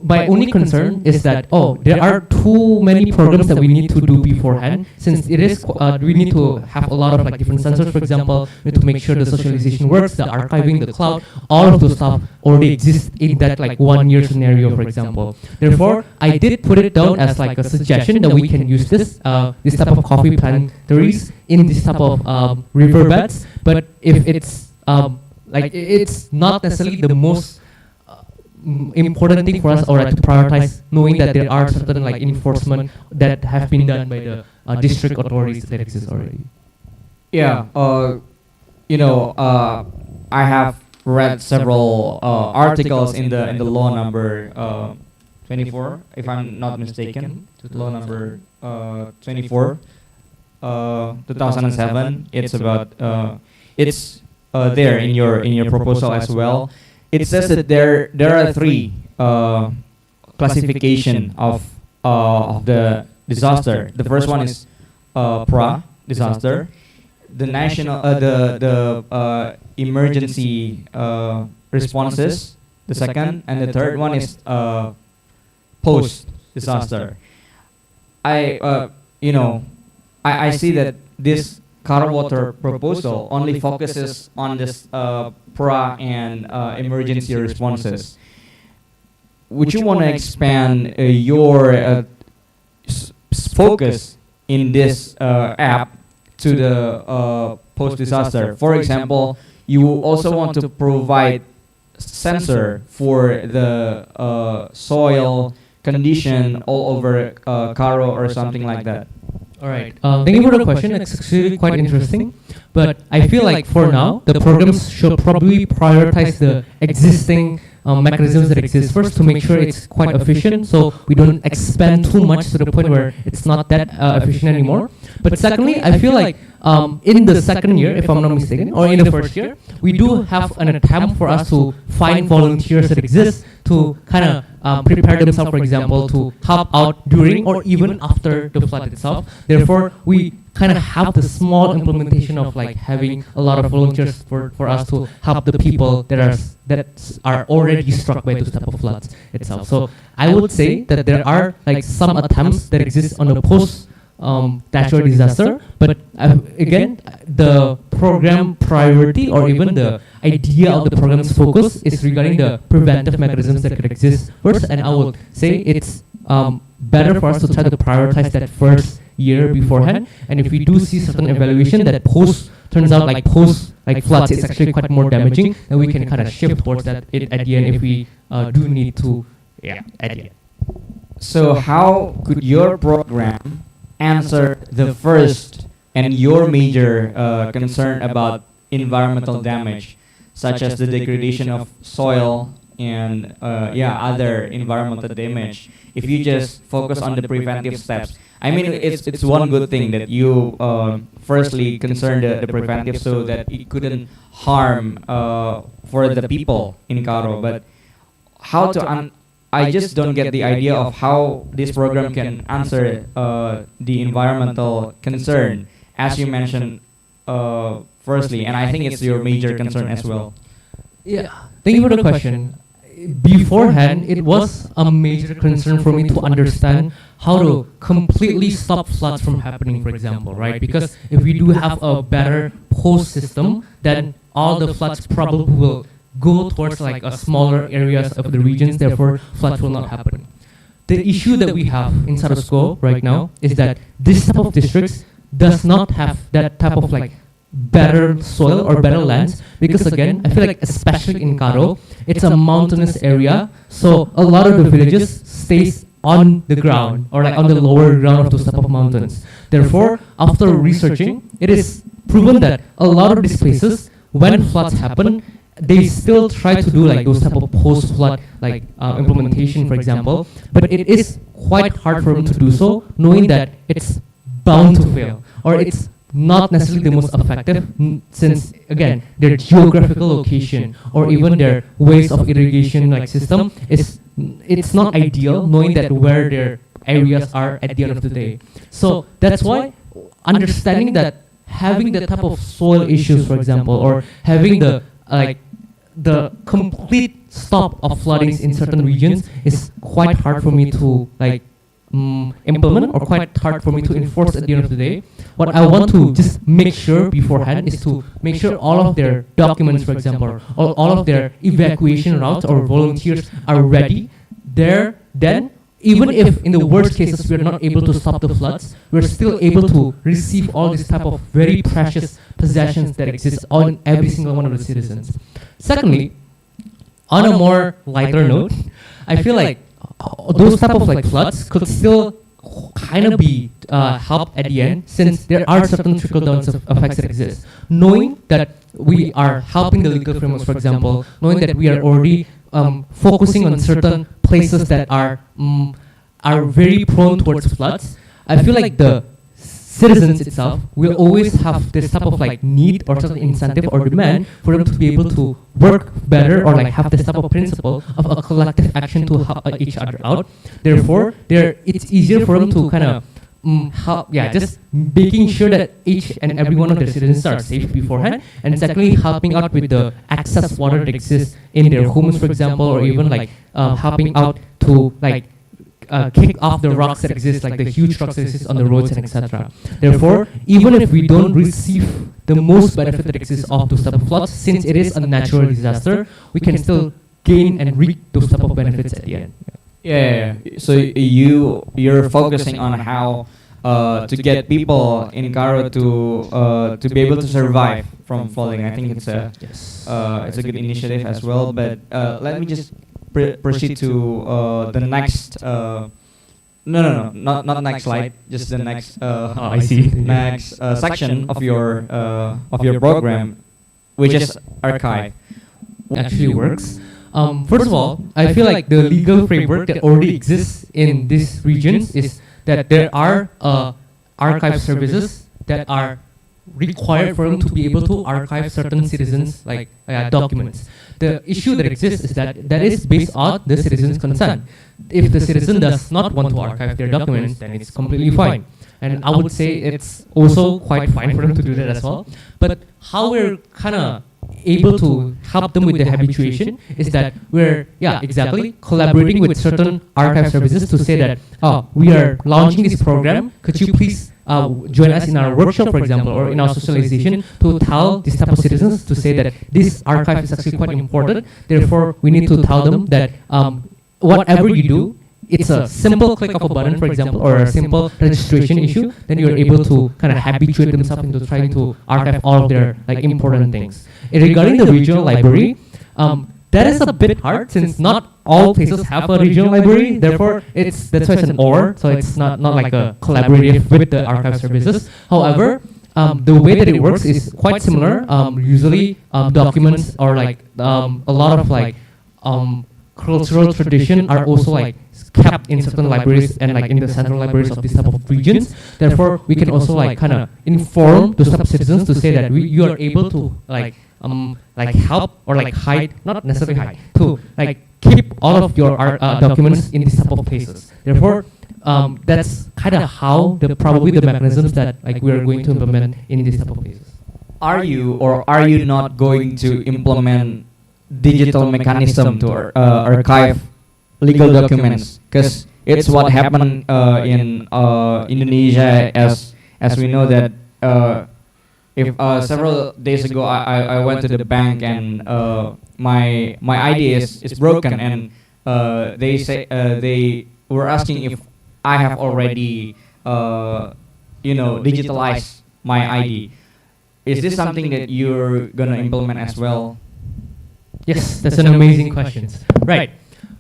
Speaker 1: my only concern is that there are too many programs that we need to do beforehand, since it is we need to have a lot of different sensors, for example. We need to make sure the socialization works, the archiving, the cloud, all of those stuff already exist in that 1 year scenario, for example. Therefore, I did put it down as a suggestion that we can use this type of coffee plantaries in this type of riverbeds. But if it's it's not necessarily the most important thing for us, or to prioritize, knowing that there are certain enforcement that have been done by the district authorities that exist already.
Speaker 5: Yeah, I have read several articles in the law number 24, if I'm not mistaken, law number 24, 2007. It's about it's there in your proposal as well. It says that there are three classification of the disaster. The first one is PRA disaster, the national the emergency responses, the second, and the third one is post disaster. I see that this Karo water proposal only focuses on this PRA and emergency responses. Would you want to expand your focus in this app to the post-disaster? For example, you also want to provide sensor for the soil condition all over Karo or something like that.
Speaker 1: All right. Thank you for the question. It's actually quite interesting. But I feel for now, the programs should probably prioritize the existing mechanisms that exist first, to make sure it's quite efficient, so we don't expand too much to the point where it's not that efficient anymore. But secondly, I feel in the second year, if I'm not mistaken, or in the first year, we do have an attempt for us to find volunteers that exist to kind of prepare themselves, for example, to help out during or even after the flood itself. Therefore, we kind of have the small implementation of having a lot of volunteers for us to help the people that are already struck by those type of floods itself. So I would say that there are some attempts that exist on the post natural disaster, but again, the program priority, or even the idea of the program's focus, is regarding the preventive mechanisms that could exist first. And I would say it's better for us to try to prioritize that first year beforehand. And if we do see certain evaluation that turns out post floods is actually quite more damaging, then we can kind of shift towards that at the end if we do need to yeah, at the end.
Speaker 5: So how could your program answer the first and your major concern about environmental damage, such as the degradation of soil and other environmental damage? If you just focus on the preventive steps, I mean, it's one good thing that you firstly concern the preventive so that it couldn't harm for the people in Karo. But how to I just don't get the idea of how this program can answer the environmental concern, as you mentioned firstly, and I think it's your major concern as well.
Speaker 1: Yeah, thank you for the question. Beforehand, it was a major concern for me to understand how to completely stop floods from happening, for example, right? Because if we do have a better post system, then all the floods probably will go towards like a smaller areas of the regions, therefore floods will not happen. The issue that we have in Sarasco right now is that this type of districts does not have that type of like better soil or better lands, because again, I feel like especially in Karo, it's a mountainous area, so a lot of the villages stays on the ground or like on the lower ground of those type of mountains. Therefore, after researching, it is proven that a lot of these places, when floods happen, they still try to do like those type of post-flood like implementation, for example, but it is quite hard for them to do so, knowing that it's bound to fail, or it's not necessarily the most effective, since again their geographical location or even their ways of irrigation like system is it's not ideal, knowing that where their areas are at the end of the day. So that's why understanding that having the type of soil issues, for example, or having the like the complete stop of floodings in certain regions is quite hard for me to like implement, or quite hard for me to enforce at the end of the day. What I want to just make sure beforehand is to make sure all of their documents, for example, or all of their evacuation routes or volunteers are ready there. Then, even if in the worst cases we're not able to stop the floods, we're still able to receive all this type of very precious possessions that exist on every single one of the citizens. Secondly, on a more lighter note, I feel like those type of like floods could still kind of be helped at the end, since there are certain trickle-down effects that exist. Knowing that we are helping the legal frameworks, for example, knowing that we are already focusing on certain places that are very prone towards floods, I feel like the citizens itself will always have this type of like need or certain incentive or demand for them to be able to work better, or like have this type of principle of a collective action to help each other out. Therefore, it's easier for them to kind of just making sure that each and every one of their citizens are safe beforehand, and secondly, helping out with the excess water that exists in their homes, for example, or even like helping out to like kick off the rocks that exist, like the huge rocks that exist on the roads and etc. Therefore, even if we don't receive the most benefit that exists of those type of floods, since it is a natural disaster, we can still gain and reap those type of benefits at the end.
Speaker 5: Yeah. So you're focusing on how to get people in Karo to be able to survive from flooding. I think it's a good initiative as well. But let me just proceed to the next. Not next slide. Just the next.
Speaker 1: I see.
Speaker 5: Next section of your program, which is archive.
Speaker 1: Actually works. First of all, I feel like the legal framework that already exists in these regions is that there are archive services that are required for them to be able to archive certain citizens' like documents. The issue that exists is that is based on the citizen's consent. If the citizen does not want to archive their documents, then it's completely fine. And I would say it's also quite fine for them to do that as well. But how we're kind of able to help them with the habituation is that we're collaborating with certain archive services to say that we are launching this program, could you please join us in our workshop, for example, or in our socialization, to tell these type of citizens to say that this archive is actually quite important. Therefore, we need to tell them that whatever you do, it's a simple click of a button, for example, or a simple registration issue, then you're able to kind of habituate themselves into trying to archive all of their like important things. And regarding the regional library, that is a bit hard since not all places have a regional library. Therefore, that's why it's an or. So it's not like a collaborative with the archive services. However, the way that it works is quite similar. Usually, documents or like a lot of like cultural tradition are also like kept in certain libraries and like in the central libraries of these type of regions. Therefore, we can also like kind of inform those type of citizens to say that you are able to like help or like hide, not necessarily hide, to like keep all of your documents in these type of places. Therefore, that's kind of how probably the mechanisms that like we are going to implement in these type of places.
Speaker 5: Are you or are you not going to implement digital mechanism to archive legal documents? Because it's what happened in Indonesia, as we know that if several days ago I went to the bank and my ID is broken, and they say they were asking if I have already digitalized my ID. Is this something that you're gonna implement as well?
Speaker 1: Yes, that's an amazing question. Right.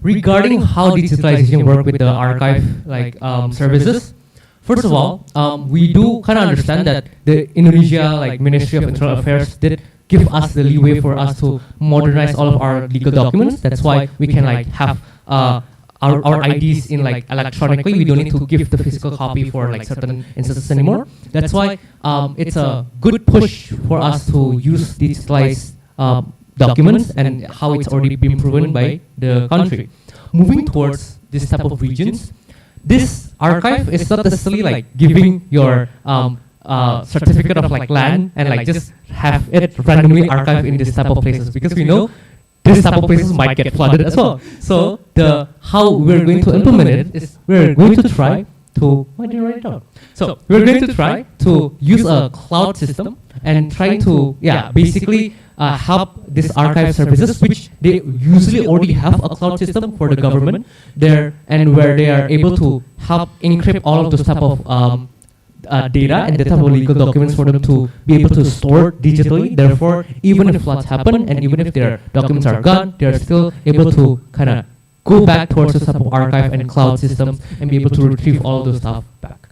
Speaker 1: Regarding how digitalization work with the archive services, first of all, we do kind of understand that the Indonesia Ministry of Internal Affairs did give us the leeway for us to modernize all of our legal documents. That's why we can have our IDs in electronically. We don't need to give the physical copy for certain instances anymore. That's why it's a good push for us to use digitalized documents and how it's already been proven by the country. Moving towards this type of regions, this archive is not necessarily giving your certificate of land and just have it randomly archived in this type of places, because we know this type of places might get flooded as well. So how we're going to implement it is we're going to try to So we're going to try to use a cloud system and try to basically help these archive services, which they usually already have a cloud system for the government there, and where they are able to help encrypt all of those type of data and the type of legal documents for them to be able to store digitally. Therefore, even if floods happen and even if their documents are gone, they are still able to kind of go back towards the type of archive and cloud systems and be able to retrieve all of those stuff back.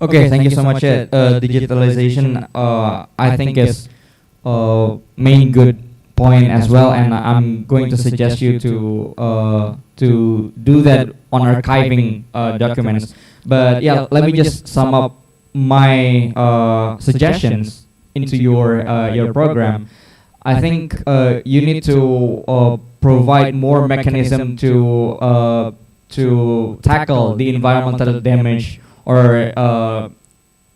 Speaker 5: Okay, thank you so much. Digitalization, I think is main good point as well, and I'm going to suggest you to do that on archiving documents. But yeah, let me just sum up my suggestions into your program. I think you need to provide more mechanism to tackle the environmental damage or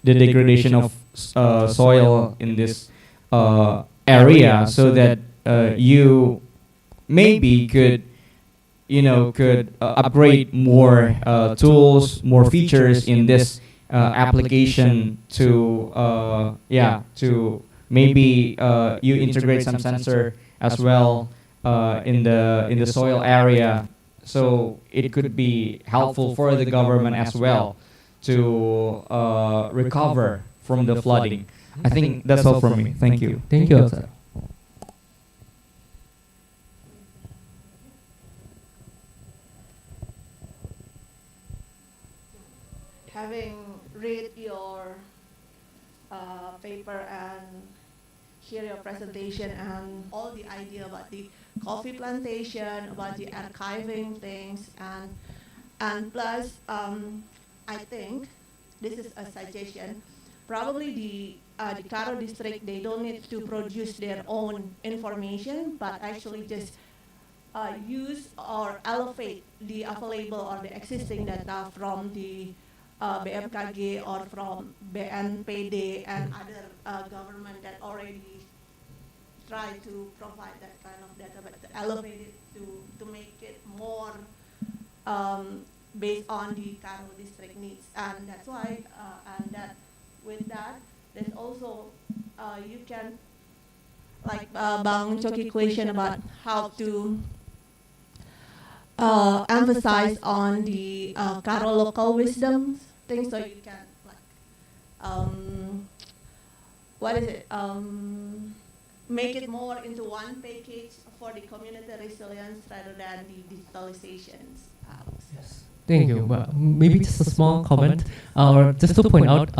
Speaker 5: the degradation of soil in this area, so that you maybe could upgrade more tools, more features in this application to maybe you integrate some sensor as well in the soil area, so it could be helpful for the government as well to recover from the flooding. I think that's all from me. Thank you.
Speaker 1: Thank you, sir.
Speaker 3: Having read your paper and hear your presentation and all the idea about the coffee plantation, about the archiving things, and plus, I think this is a suggestion. Probably the Karo district, they don't need to produce their own information, but actually just use or allocate the available or the existing data from the BMKG or from BNPD and other government that already try to provide that kind of data, but to elevate it to make it more based on the Karo district needs. And that's why, and that with that, there's also, you can, like Bang Choki question about how to emphasize on the Karo local wisdom thing, so you can what is it? make it more into one package for the community resilience rather than the digitalizations.
Speaker 1: Yes. Thank you. Well, maybe just a small comment, or just to point out,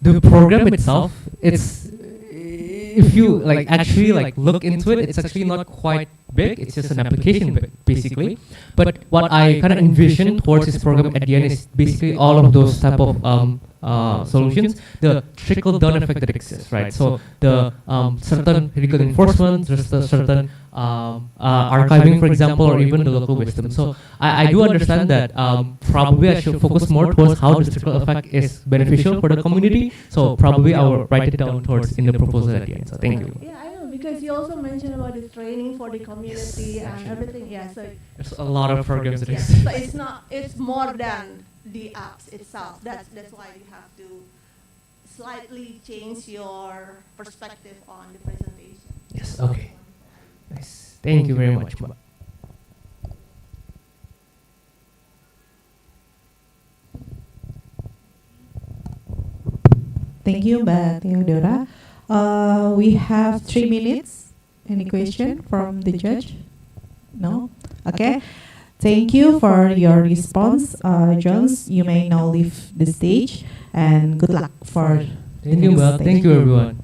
Speaker 1: the program itself, it's if you like actually like look into it, it's actually not quite big. It's just an application basically. But what I kind of envision towards this program at the end is basically all of those type of solutions, the trickle down effect that exists, right? So the certain legal enforcement, there's the certain archiving, for example, or even the local wisdom. So I do understand that probably I should focus more towards how the trickle effect is beneficial for the community. So probably I will write it down towards in the proposal at the end. So thank you.
Speaker 3: Yeah, I know, because you also mentioned about the training for the community
Speaker 1: Yes,
Speaker 3: and
Speaker 1: actually.
Speaker 3: everything. Yeah, so
Speaker 1: There's a lot of programs that
Speaker 3: yeah,
Speaker 1: exist.
Speaker 3: so it's not. It's more than the apps itself. That's why you have to slightly change your perspective on the presentation.
Speaker 1: Yes. Okay. Nice. Thank you very much.
Speaker 2: Thank you, Mbak Theodora. We have 3 minutes. Any question from the judge? No? Okay. Thank you for your response, Jones. You may now leave the stage, and good luck for
Speaker 1: Thank you, Mbak. Thank you, everyone.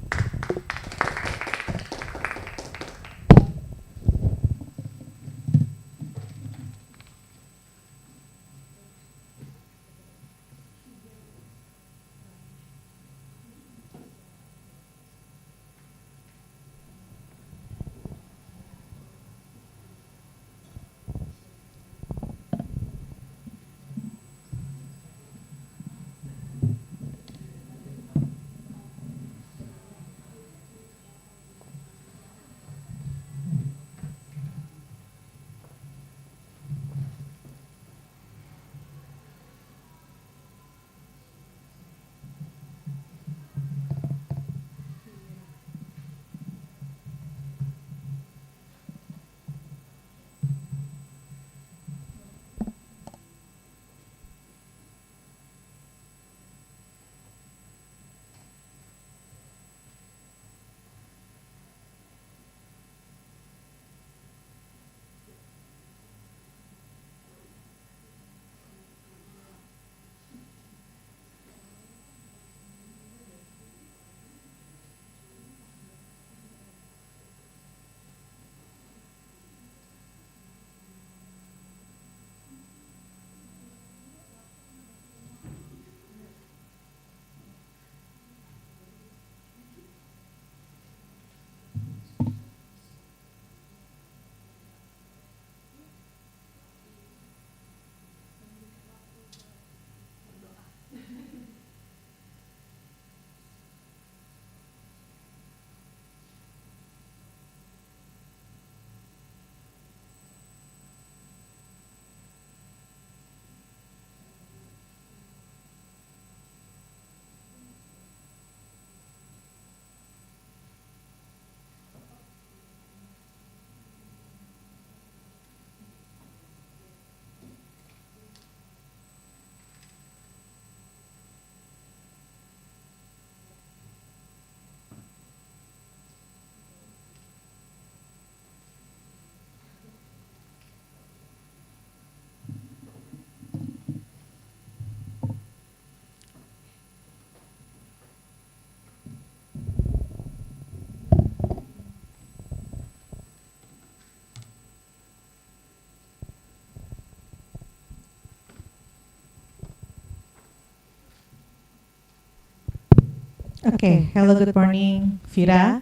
Speaker 2: Okay, hello, good morning, Vira,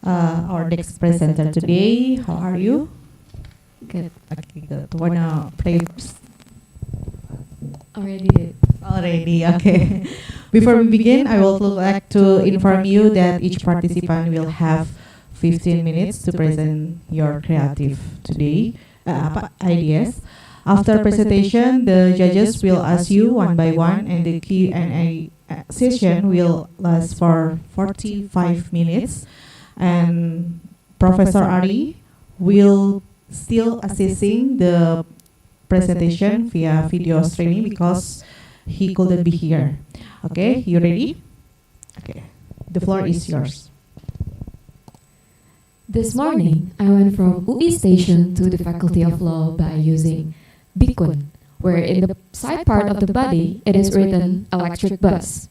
Speaker 2: our next presenter today. How are you? Good. Okay, good. Wanna play
Speaker 6: Already did.
Speaker 2: already? Okay. Before we begin, I would like to inform you that each participant will have 15 minutes to present your creative today ideas. After presentation, the judges will ask you one by one, and the Q&A session will last for 45 minutes. And Professor Ari will still assisting the presentation via video streaming because he couldn't be here. Okay, you ready? Okay, the floor is yours.
Speaker 6: This morning, I went from UI station to the Faculty of Law by using Bikun, where in the side part of the body, it is written electric bus.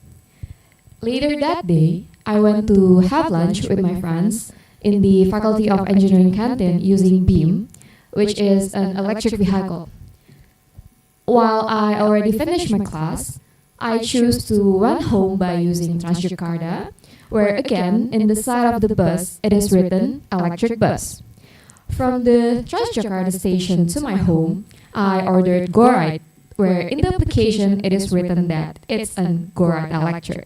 Speaker 6: Later that day, I went to have lunch with my friends in the Faculty of Engineering canteen using Beam, which is an electric vehicle. While I already finished my class, I choose to run home by using Transjakarta, where again, in the side of the bus, it is written electric bus. From the Transjakarta station to my home, I ordered Gorite, where in the application it is written that it's an Gorite electric.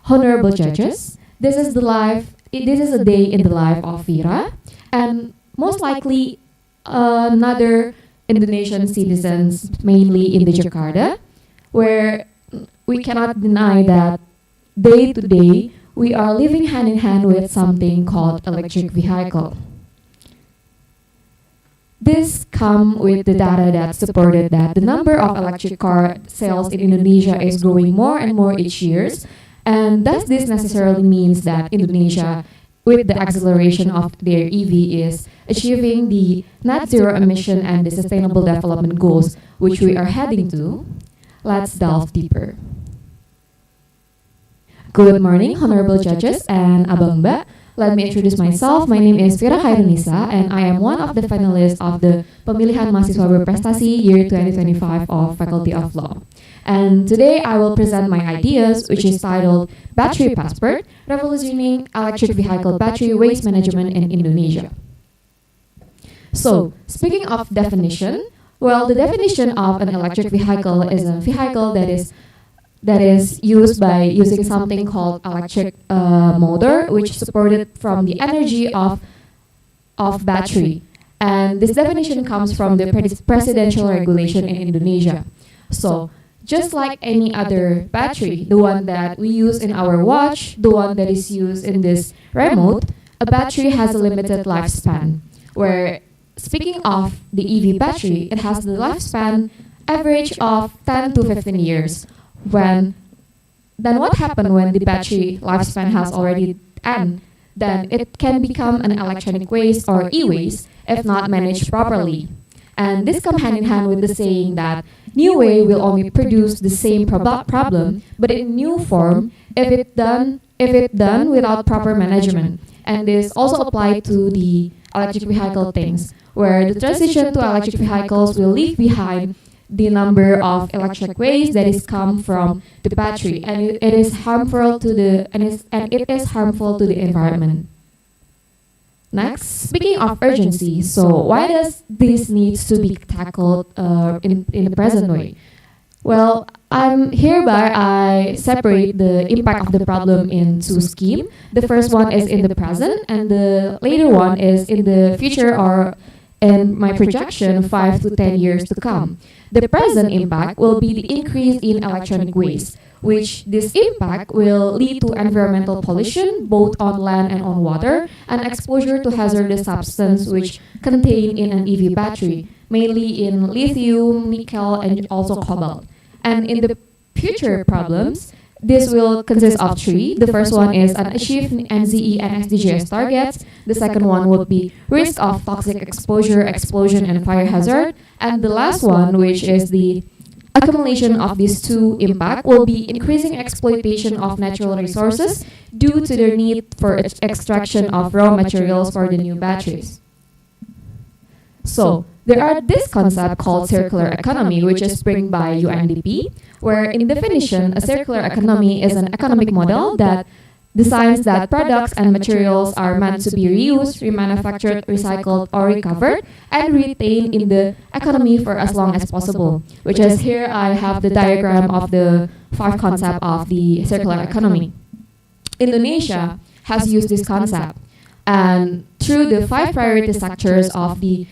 Speaker 6: Honorable judges, this is a day in the life of Vira, and most likely another Indonesian citizens, mainly in the Jakarta, where we cannot deny that day to day we are living hand in hand with something called electric vehicle. This come with the data that supported that the number of electric car sales in Indonesia is growing more and more each year. And does this necessarily means that Indonesia, with the acceleration of their EV, is achieving the net zero emission and the sustainable development goals which we are heading to? Let's delve deeper. Good morning, honorable judges and Abang Mbak. Let me introduce myself. My name is Vira Khairunisa, and I am one of the finalists of the Pemilihan Mahasiswa Berprestasi Year 2025 of Faculty of Law. And today I will present my ideas, which is titled Battery Passport, Revolutioning Electric Vehicle Battery Waste Management in Indonesia. So, speaking of definition, well, the definition of an electric vehicle is a vehicle that is used by using something called electric motor, which is supported from the energy of battery. And this definition comes from the presidential regulation in Indonesia. So, just like any other battery, the one that we use in our watch, the one that is used in this remote, a battery has a limited lifespan. Where, speaking of the EV battery, it has the lifespan average of 10 to 15 years. Then what happens when the battery lifespan has already ended? Then it can become an electronic waste or e-waste if not managed properly. And this comes hand in hand with the saying that new way will only produce the same problem, but in new form if it done without proper management. And this also applies to the electric vehicle things, where the transition to electric vehicles will leave behind the number of electric waste that is come from the battery, and it is harmful to the environment. Next, speaking of urgency, so why does this needs to be tackled in the present way? Well, hereby I separate the impact of the problem in two schemes. The first one is in the present, and the later one is in the future, or in my projection 5 to 10 years to come. The present impact will be the increase in electronic waste, which this impact will lead to environmental pollution both on land and on water, and exposure to hazardous substance which contained in an EV battery, mainly in lithium, nickel, and also cobalt. And in the future problems, this will consist of three. The first one is unachieved NZE and SDGs targets. The second one would be risk of toxic exposure, explosion, and fire hazard. And the last one, which is the accumulation of these two impact, will be increasing exploitation of natural resources due to their need for extraction of raw materials for the new batteries. So, there are this concept called circular economy, which is spring by UNDP, where in definition, a circular economy is an economic model that designs that products and materials are meant to be reused, remanufactured, recycled, or recovered, and retained in the economy for as long as possible. Which is here I have the diagram of the 5 concepts of the circular economy. Indonesia has used this concept, and through the 5 priority sectors of the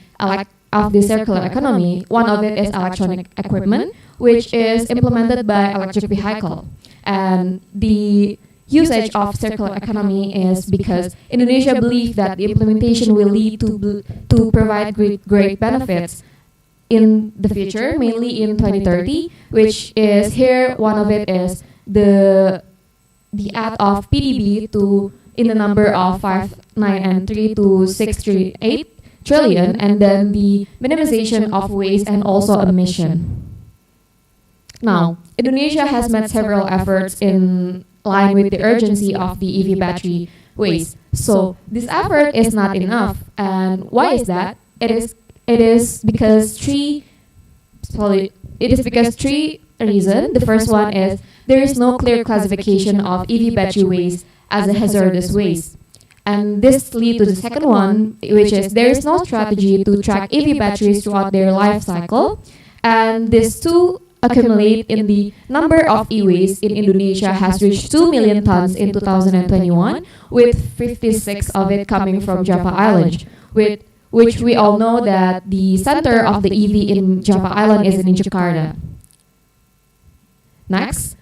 Speaker 6: circular economy, one of it is electronic equipment, which is implemented by electric vehicle. And the usage of circular economy is because Indonesia believes that the implementation will lead to provide great benefits in the future, mainly in 2030, which is here one of it is the the add of PDB to in the number of 5, 9, and 3 to 6, 3, 8 trillion, and then the minimization of waste and also emission. Now, Indonesia has made several efforts in line with the urgency of the EV battery waste. So this effort is not enough. And why is that? It is because three reasons. The first one is there is no clear classification of EV battery waste as a hazardous waste. And this leads to the second one, which is there is no strategy to track EV batteries throughout their life cycle. And these two accumulate in the number of e-waste in Indonesia has reached 2 million tons in 2021, with 56 of it coming from Java Island, which we all know that the center of the EV in Java Island is in Jakarta. Next,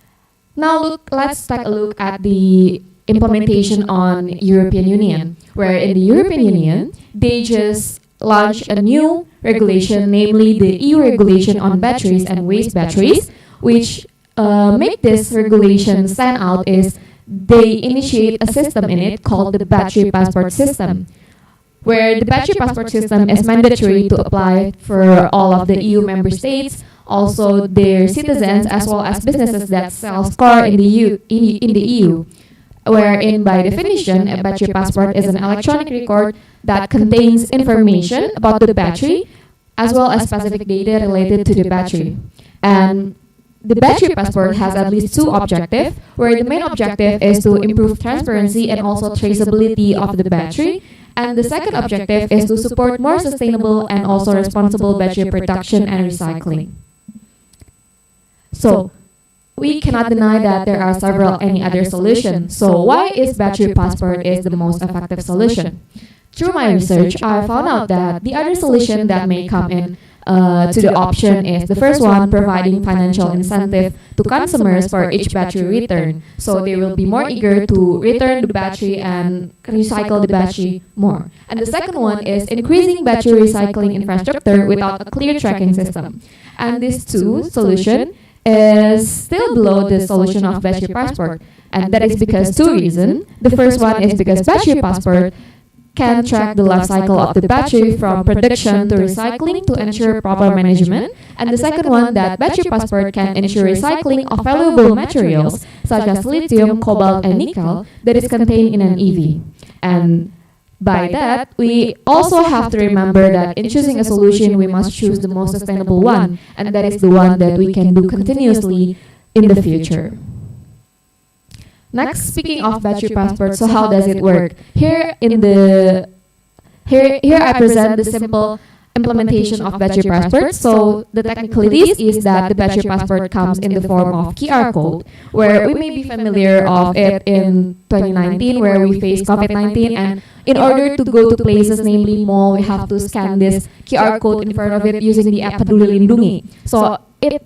Speaker 6: now let's take a look at the implementation on European Union, where in the European Union, they just launched a new regulation, namely the EU regulation on batteries and waste batteries, which make this regulation stand out is they initiate a system in it called the battery passport system, where the battery passport system is mandatory to apply for all of the EU member states, also their citizens as well as businesses that sell car in the EU. Wherein by definition, a battery passport is an electronic record that contains information about the battery as well as specific data related to the battery. And the battery passport has at least two objectives, where the main objective is to improve transparency and also traceability of the battery. And the second objective is to support more sustainable and also responsible battery production and recycling. So, we cannot deny that there are several any other solutions. So why is battery passport is the most effective solution? Through my research, I found out that the other solution that may come in to the option is the first one, providing financial incentive to consumers for each battery return. So they will be more eager to return the battery and recycle the battery more. And the second one is increasing battery recycling infrastructure without a clear tracking system. And these two solutions is still below the solution of battery passport, and that is because two reasons. The first one is because battery passport can track the life cycle of the battery from production to recycling to ensure proper management, and the second one that battery passport can ensure recycling of valuable materials such as lithium, cobalt, and nickel that is contained in an EV. And by that, we also have to remember that in choosing a solution, we must choose the most sustainable one, and that is the one that we can do continuously in the future. Next, speaking of battery passport, so how does it work? Here I present the simple implementation of battery passport. So the technicalities is that the battery passport comes in the form of QR code, where we may be familiar of it in 2019, where we faced COVID-19, and in order to go to places, namely mall, we have to scan this QR code in front of it using the app Peduli Lindungi. So it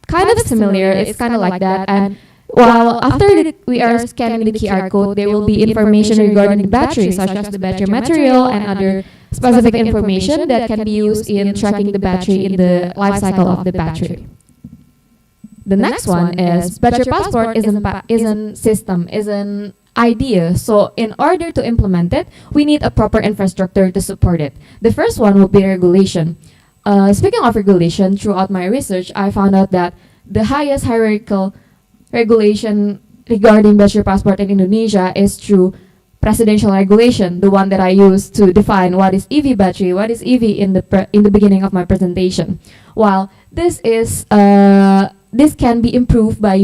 Speaker 6: kind of similar, it's kind of like that. And while after we are scanning the QR code, there will be information regarding the battery, such as the battery material and other specific information that can be used in tracking the battery in the life cycle of the battery. The next one is battery passport is an idea. So in order to implement it, we need a proper infrastructure to support it. The first one will be regulation. Speaking of regulation, throughout my research, I found out that the highest hierarchical regulation regarding battery passport in Indonesia is through presidential regulation, the one that I used to define what is EV battery, what is EV in the beginning of my presentation. While this can be improved by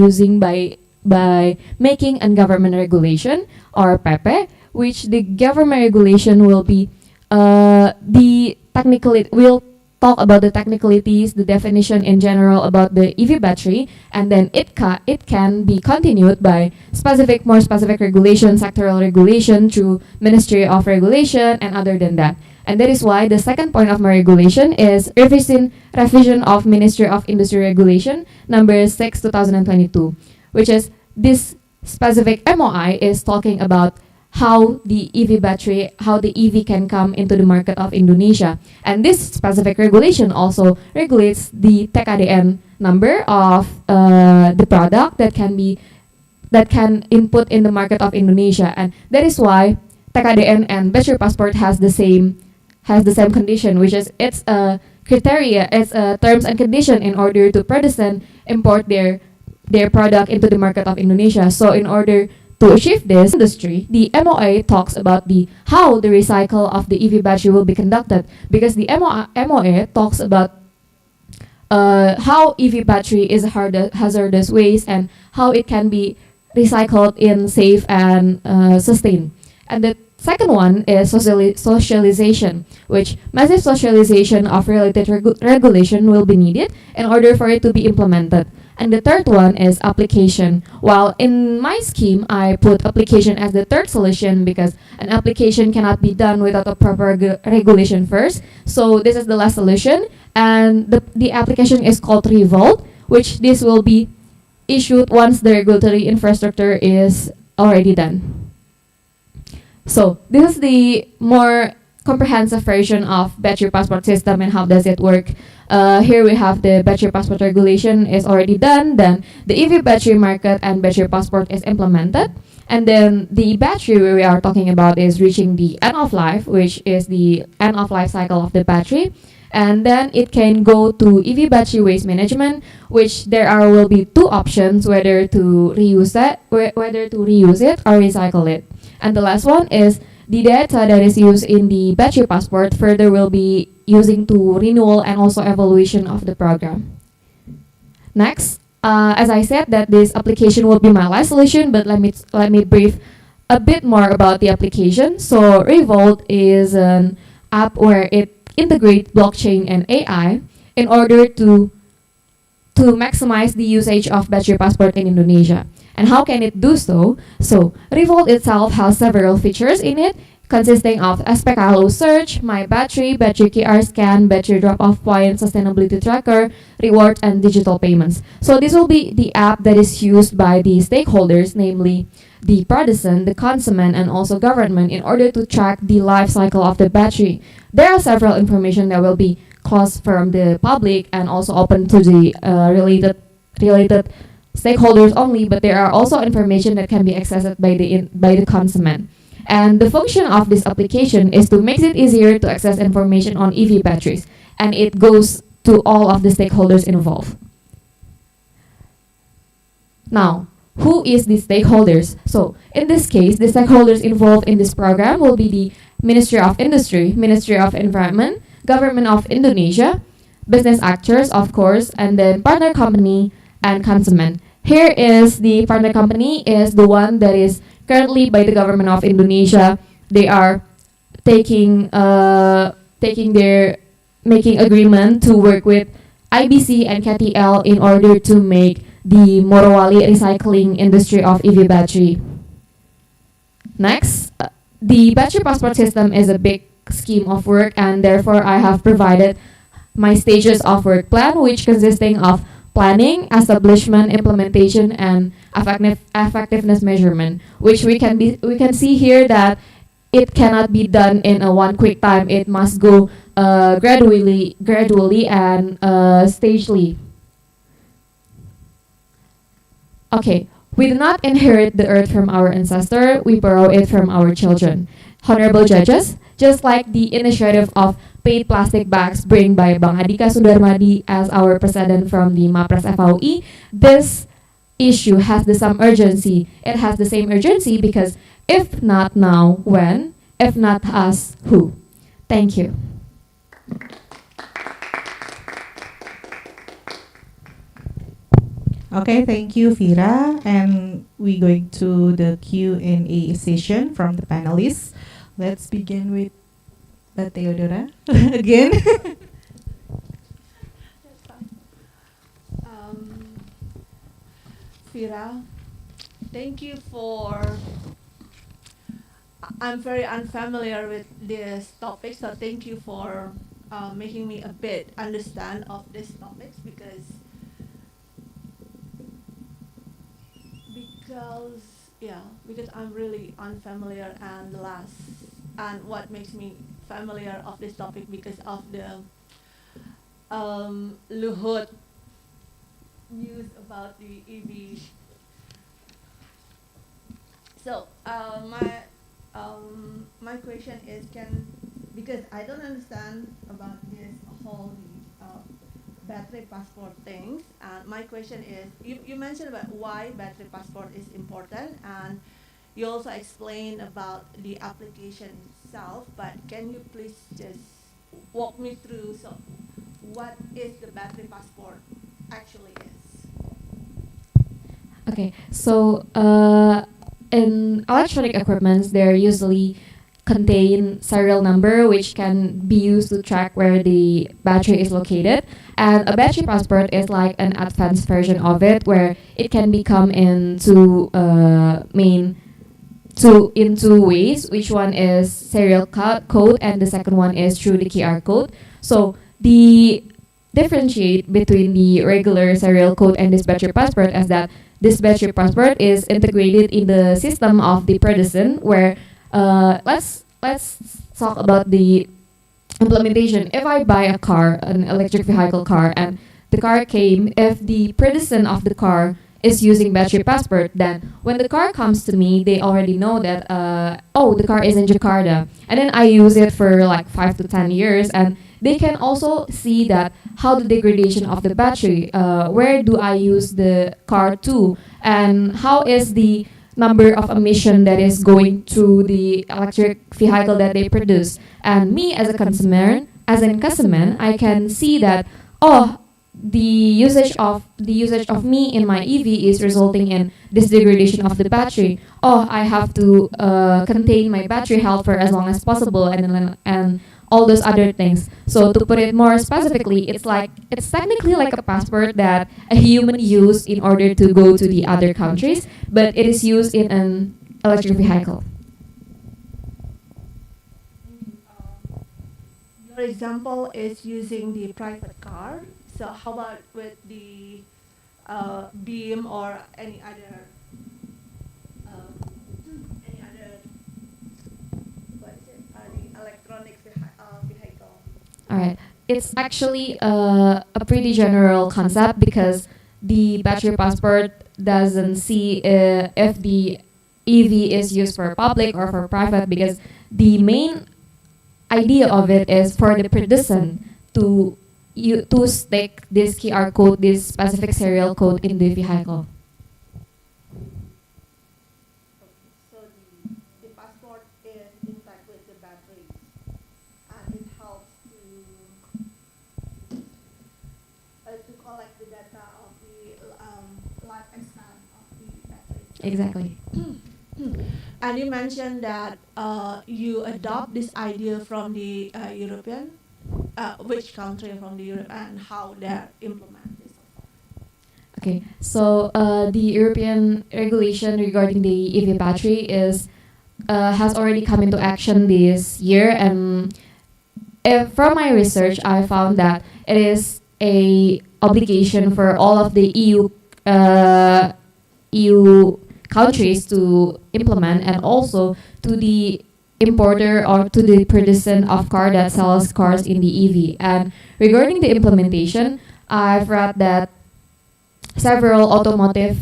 Speaker 6: making a government regulation or PP, which the government regulation will be will talk about the technicalities, the definition in general about the EV battery, and then it can be continued by more specific regulation, sectoral regulation through Ministry of Regulation, and other than that. And that is why the second point of my regulation is revision of Ministry of Industry Regulation number 6 2022, which is this specific MOI is talking about how the EV can come into the market of Indonesia. And this specific regulation also regulates the TKDN number of the product that can be that can input in the market of Indonesia, and that is why TKDN and Battery Passport has the same condition, which is it's a criteria, it's a terms and condition in order to produce and import their product into the market of Indonesia. So in order to achieve this industry, the MOA talks about how the recycle of the EV battery will be conducted, because the MOA talks about how EV battery is a hazardous waste and how it can be recycled in safe and sustained. And the second one is socialization, which massive socialization of related regulation will be needed in order for it to be implemented. And the third one is application. While in my scheme, I put application as the third solution because an application cannot be done without a proper regulation first. So this is the last solution. And the application is called Revolt, which this will be issued once the regulatory infrastructure is already done. So this is the more comprehensive version of battery passport system and how does it work. Here we have the battery passport regulation is already done, then the EV battery market and battery passport is implemented, and then the battery we are talking about is reaching the end of life, which is the end of life cycle of the battery, and then it can go to EV battery waste management, which will be two options, whether to reuse it or recycle it. And the last one is the data that is used in the battery passport further will be using to renewal and also evaluation of the program. Next, as I said that this application will be my last solution, but let me brief a bit more about the application. So Revolt is an app where it integrates blockchain and AI in order to maximize the usage of battery passport in Indonesia. And how can it do so? So Revolt itself has several features in it, consisting of aspect halo search, my battery QR scan, battery drop-off point, sustainability tracker, reward, and digital payments. So this will be the app that is used by the stakeholders, namely the partisan, the consumer, and also government, in order to track the life cycle of the battery. There are several information that will be closed from the public and also open to the related stakeholders only, but there are also information that can be accessed by the consumer. And the function of this application is to make it easier to access information on EV batteries, and it goes to all of the stakeholders involved. Now, who is the stakeholders? So in this case, the stakeholders involved in this program will be the Ministry of Industry, Ministry of Environment, Government of Indonesia, business actors, of course, and then partner company and consumer. Here is the partner company is the one that is currently by the government of Indonesia. They are making agreement to work with IBC and KTL in order to make the Morowali recycling industry of EV battery. Next, the battery passport system is a big scheme of work, and therefore I have provided my stages of work plan, which consisting of planning, establishment, implementation, and effectiveness measurement, which we can see here that it cannot be done in a one quick time. It must go gradually and stagely. Okay, we do not inherit the earth from our ancestor, we borrow it from our children. Honorable judges, just like the initiative of paid plastic bags bring by Bang Adika Sundarmadi as our president from the Mapres FHUI, this issue has the same urgency. It has the same urgency because if not now, when? If not us, who? Thank you.
Speaker 2: Okay, thank you, Vira. And we going to the Q&A session from the panelists. Let's begin with Theodora again.
Speaker 3: Vira, thank you for. I'm very unfamiliar with this topic, so thank you for making me a bit understand of this topics because I'm really unfamiliar and what makes me familiar of this topic because of the Luhut news about the EV So my question is, because I don't understand about this whole battery passport things. And my question is, you mentioned about why battery passport is important, and you also explained about the application itself. But can you please just walk me through, so what is the battery passport actually is?
Speaker 6: Okay, so in electronic equipments, there usually contain serial number which can be used to track where the battery is located. And a battery passport is like an advanced version of it, where it can become into in two ways. Which one is serial code, and the second one is through the QR code. So the differentiate between the regular serial code and this battery passport is that this battery passport is integrated in the system of the Predicen, where let's talk about the implementation. If I buy a car, an electric vehicle car, and the car came, if the Predicen of the car is using battery passport, then when the car comes to me, they already know that oh, the car is in Jakarta, and then I use it for like 5 to 10 years, and they can also see that how the degradation of the battery, where do I use the car to, and how is the number of emission that is going through the electric vehicle that they produce. And me as a consumer, I can see that, oh, the usage of me in my EV is resulting in this degradation of the battery. Oh, I have to contain my battery health for as long as possible, and all those other things. So to put it more specifically, it's technically like a passport that a human use in order to go to the other countries, but it is used in an electric vehicle.
Speaker 3: Your example is using the private car. So how about with the beam or any other what is it? The electronic vehicle?
Speaker 6: All right. It's actually a pretty general concept, because the battery passport doesn't see if the EV is used for public or for private, because the main idea of it is for the person to stick this QR code, this specific serial code in the vehicle.
Speaker 3: So the passport is intact with the batteries, and it helps to collect the data of the lifespan of the batteries.
Speaker 6: Exactly.
Speaker 3: And you mentioned that you adopt this idea from the European, which country from the Europe, and how they implement this.
Speaker 6: Okay, so the European regulation regarding the EV battery has already come into action this year, and from my research, I found that it is a obligation for all of the EU countries to implement, and also to the importer or to the producer of car that sells cars in the EV. And regarding the implementation, I've read that several automotive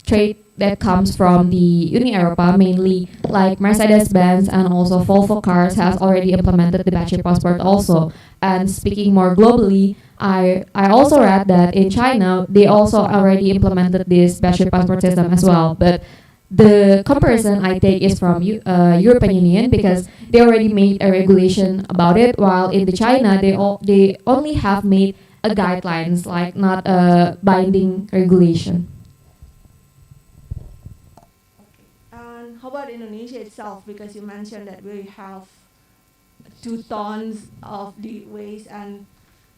Speaker 6: trade that comes from the Uni Europa, mainly like Mercedes-Benz and also Volvo cars, has already implemented the battery passport also. And speaking more globally, I also read that in China, they also already implemented this battery passport system as well. But the comparison I take is from European Union, because they already made a regulation about it, while in the China, they only have made a guidelines, like not a binding regulation.
Speaker 3: And how about Indonesia itself? Because you mentioned that we have 2 tons of the waste, and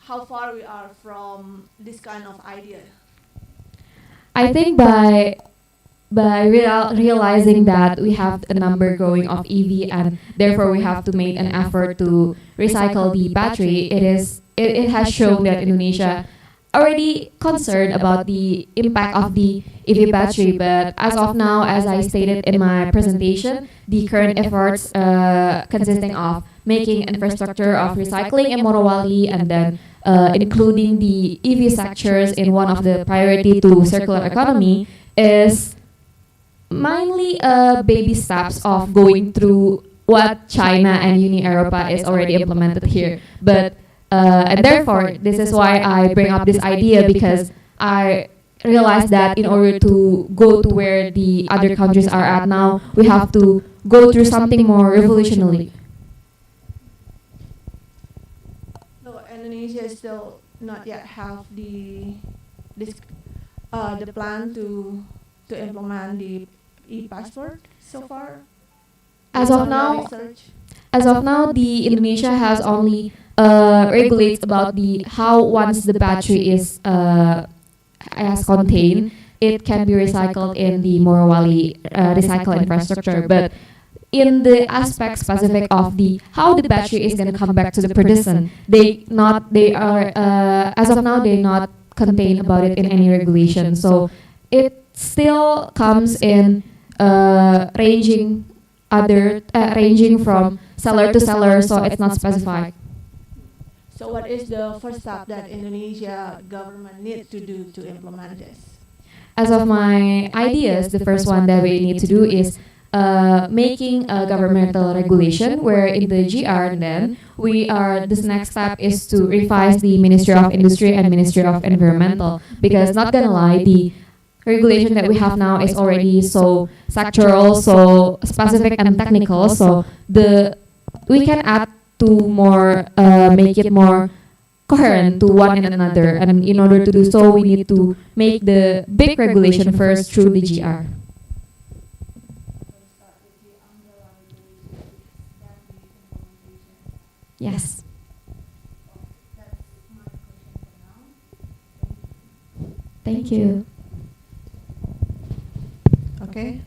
Speaker 3: how far we are from this kind of idea.
Speaker 6: I think by realizing that we have a number growing of EV, and therefore we have to make an effort to recycle the battery, it has shown that Indonesia already concerned about the impact of the EV battery. But as of now, as I stated in my presentation, the current efforts consisting of making infrastructure of recycling in Morowali, and then including the EV sectors in one of the priority to circular economy, is mainly baby steps of going through what China and Uni Europa is already implemented here. But and therefore, this is why I bring up this idea, because I realize that in order to go to where the other countries are at now, we have to go through something more revolutionary.
Speaker 3: No, Indonesia still not yet have the plan to implement the e-passport so far.
Speaker 6: As
Speaker 3: Based
Speaker 6: of
Speaker 3: on your
Speaker 6: now,
Speaker 3: research?
Speaker 6: As of now, the Indonesia has only regulates about the how once the battery is as contained, it can be recycled in the Morowali recycle infrastructure. But in the aspect specific of the how the battery is going to come back to the person, they are as of now they not contain about it in any regulation. So it still comes in ranging ranging from seller to seller, so it's not specified.
Speaker 3: So what is the first step that Indonesia government need to do to implement this?
Speaker 6: As of my ideas, the first one that we need to do is making a governmental regulation where in the GR then this next step is to revise the Ministry of Industry and Ministry of Environmental, because not gonna lie, the regulation that we have now is already so sectoral, so specific and technical, so we can add to more make it more coherent to one and another, and in order to do so we need to make the big regulation first through the GR. Yes. Thank you.
Speaker 2: Okay.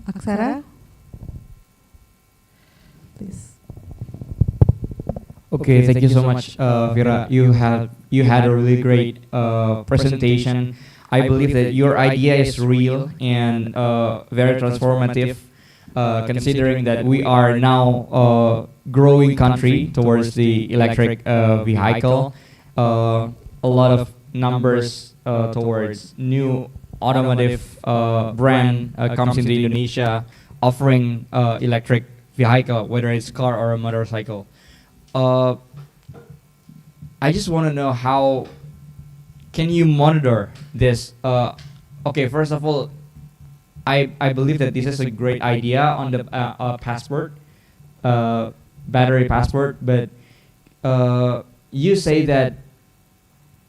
Speaker 2: Aksara, please.
Speaker 5: Okay, thank you so much, Vira. You had a really great presentation. I believe that your idea is real and very transformative, considering that we are now a growing country towards the electric vehicle. A lot of numbers towards new automotive brand comes into Indonesia offering electric vehicle, whether it's car or a motorcycle. I just want to know how can you monitor this? Okay, first of all, I believe that this is a great idea on the passport, battery passport, but you say that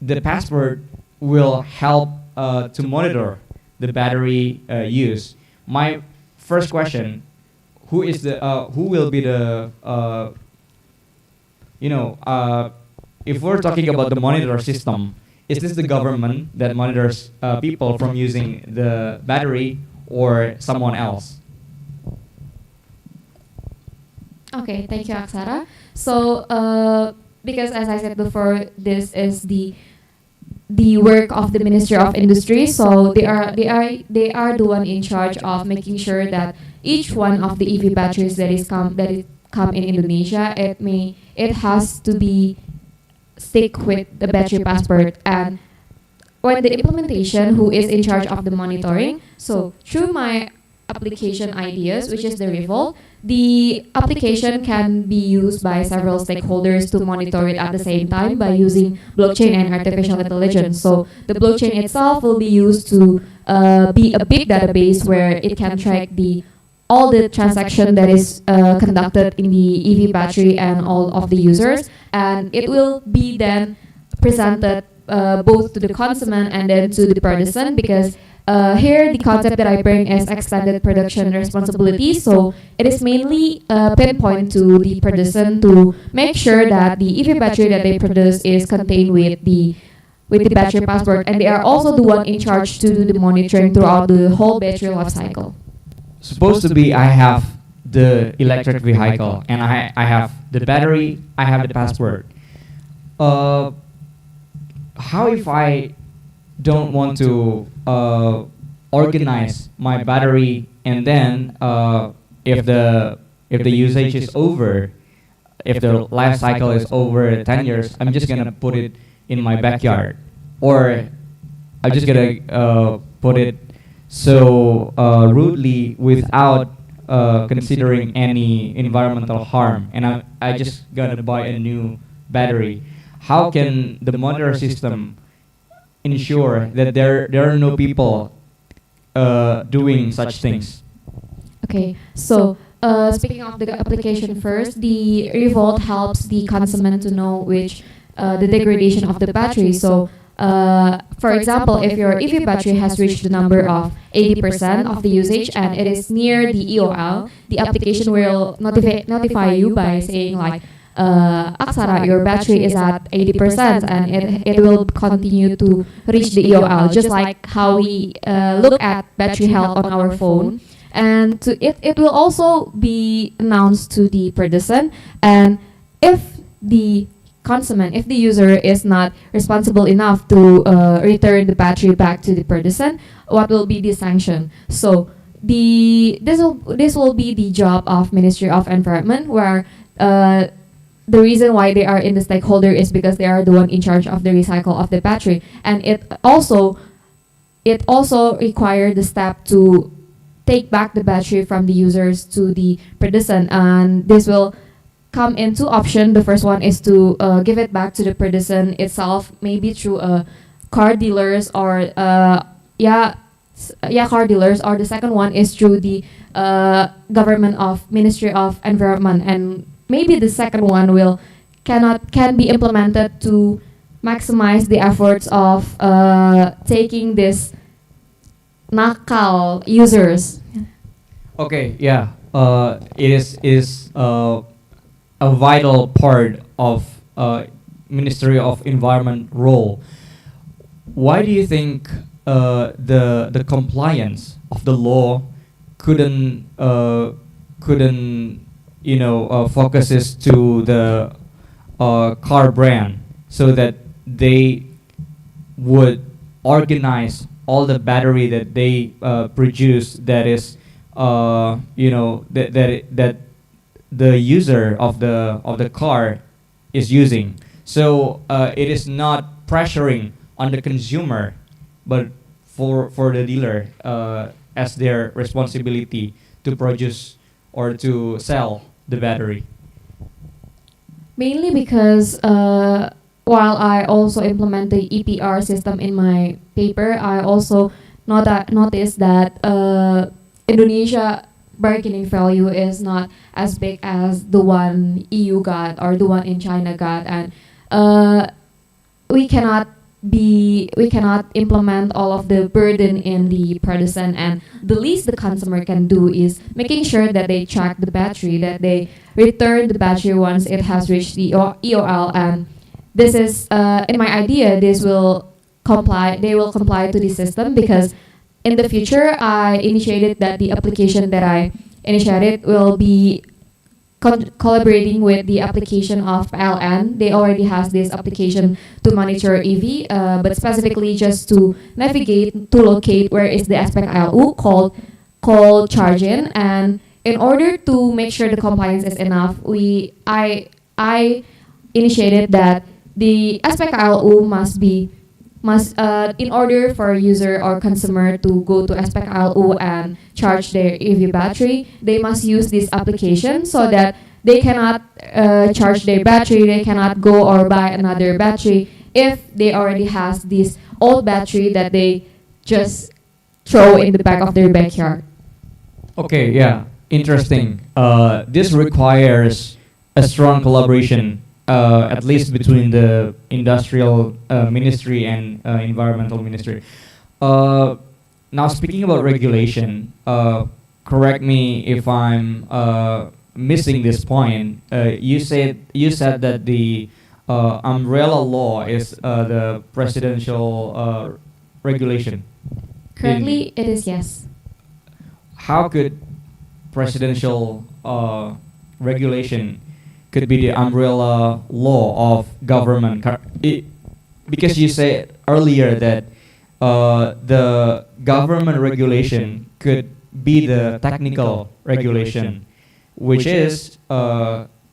Speaker 5: the passport will help to monitor the battery use. My first question: who will be the if we're talking about the monitor system, is this the government that monitors people from using the battery or someone else?
Speaker 6: Okay, thank you, Aksara. So, because as I said before, this is the work of the Ministry of Industry. So they are the one in charge of making sure that each one of the EV batteries that come in Indonesia, it has to be stick with the battery passport. And when the implementation, who is in charge of the monitoring, so through my application ideas, which is the Revolt, the application can be used by several stakeholders to monitor it at the same time by using blockchain and artificial intelligence. So the blockchain itself will be used to be a big database where it can track all the transaction that is conducted in the EV battery and all of the users, and it will be then presented both to the consumer and then to the partisan, because here the concept that I bring is extended production responsibility. So it is mainly pinpoint to the partisan to make sure that the EV battery that they produce is contained with the battery passport, and they are also the one in charge to do the monitoring throughout the whole battery life cycle.
Speaker 5: Supposed to be I have the electric vehicle and I have the battery, I have the passport. How if I don't want to organize my battery, and then if the usage is over, if the life cycle is over 10 years, I'm just gonna put it in my backyard, or I'm just gonna put it so rudely without considering any environmental harm, and I just gonna buy a new battery. How can the modular system ensure that there are no people doing such things?
Speaker 6: Okay, so speaking of the application first, the revolt helps the consumer to know which the degradation of the battery. So, for example, if your EV battery has reached the number of 80% of the usage and it is near the EOL, the application will notify you by saying like, Aksara, your battery is at 80% and it will continue to reach the EOL, just like how we look at battery health on our phone. And it will also be announced to the person. And if the consumer, if the user is not responsible enough to return the battery back to the person, what will be the sanction? So this will be the job of Ministry of Environment, where the reason why they are in the stakeholder is because they are the one in charge of the recycle of the battery, and it also require the step to take back the battery from the users to the person, and this will come in two options. The first one is to give it back to the person itself, maybe through car dealers or car dealers, or the second one is through the government of Ministry of Environment, and maybe the second one can be implemented to maximize the efforts of taking this nakal users.
Speaker 5: Okay, yeah. It is a vital part of Ministry of Environment role. Why do you think the compliance of the law couldn't focuses to the car brand, so that they would organize all the battery that they produce, that is that the user of the car is using. So it is not pressuring on the consumer, but for the dealer as their responsibility to produce or to sell the battery.
Speaker 6: Mainly because while I also implement the EPR system in my paper, I also noticed that Indonesia bargaining value is not as big as the one EU got or the one in China got, and we cannot implement all of the burden in the partisan, and the least the consumer can do is making sure that they check the battery, that they return the battery once it has reached the EOL. And this is in my idea, they will comply to the system, because in the future I initiated that the application that I initiated will be collaborating with the application of PLN. They already has this application to monitor EV, but specifically just to navigate, to locate where is the aspect ILU called charging. And in order to make sure the compliance is enough, I initiated that the aspect ILU must in order for a user or consumer to go to aspect ILU and charge their EV battery, they must use this application, so that they cannot charge their battery, they cannot go or buy another battery if they already has this old battery that they just throw in the back of their backyard.
Speaker 5: Okay, yeah, interesting. This requires a strong collaboration, at least between the industrial ministry and environmental ministry. Now, speaking about regulation, correct me if I'm missing this point. You said that the umbrella law is the presidential regulation.
Speaker 6: Currently, it is yes.
Speaker 5: How could presidential regulation could be the umbrella law of government? Because you said earlier that the government regulation could be the technical regulation, which is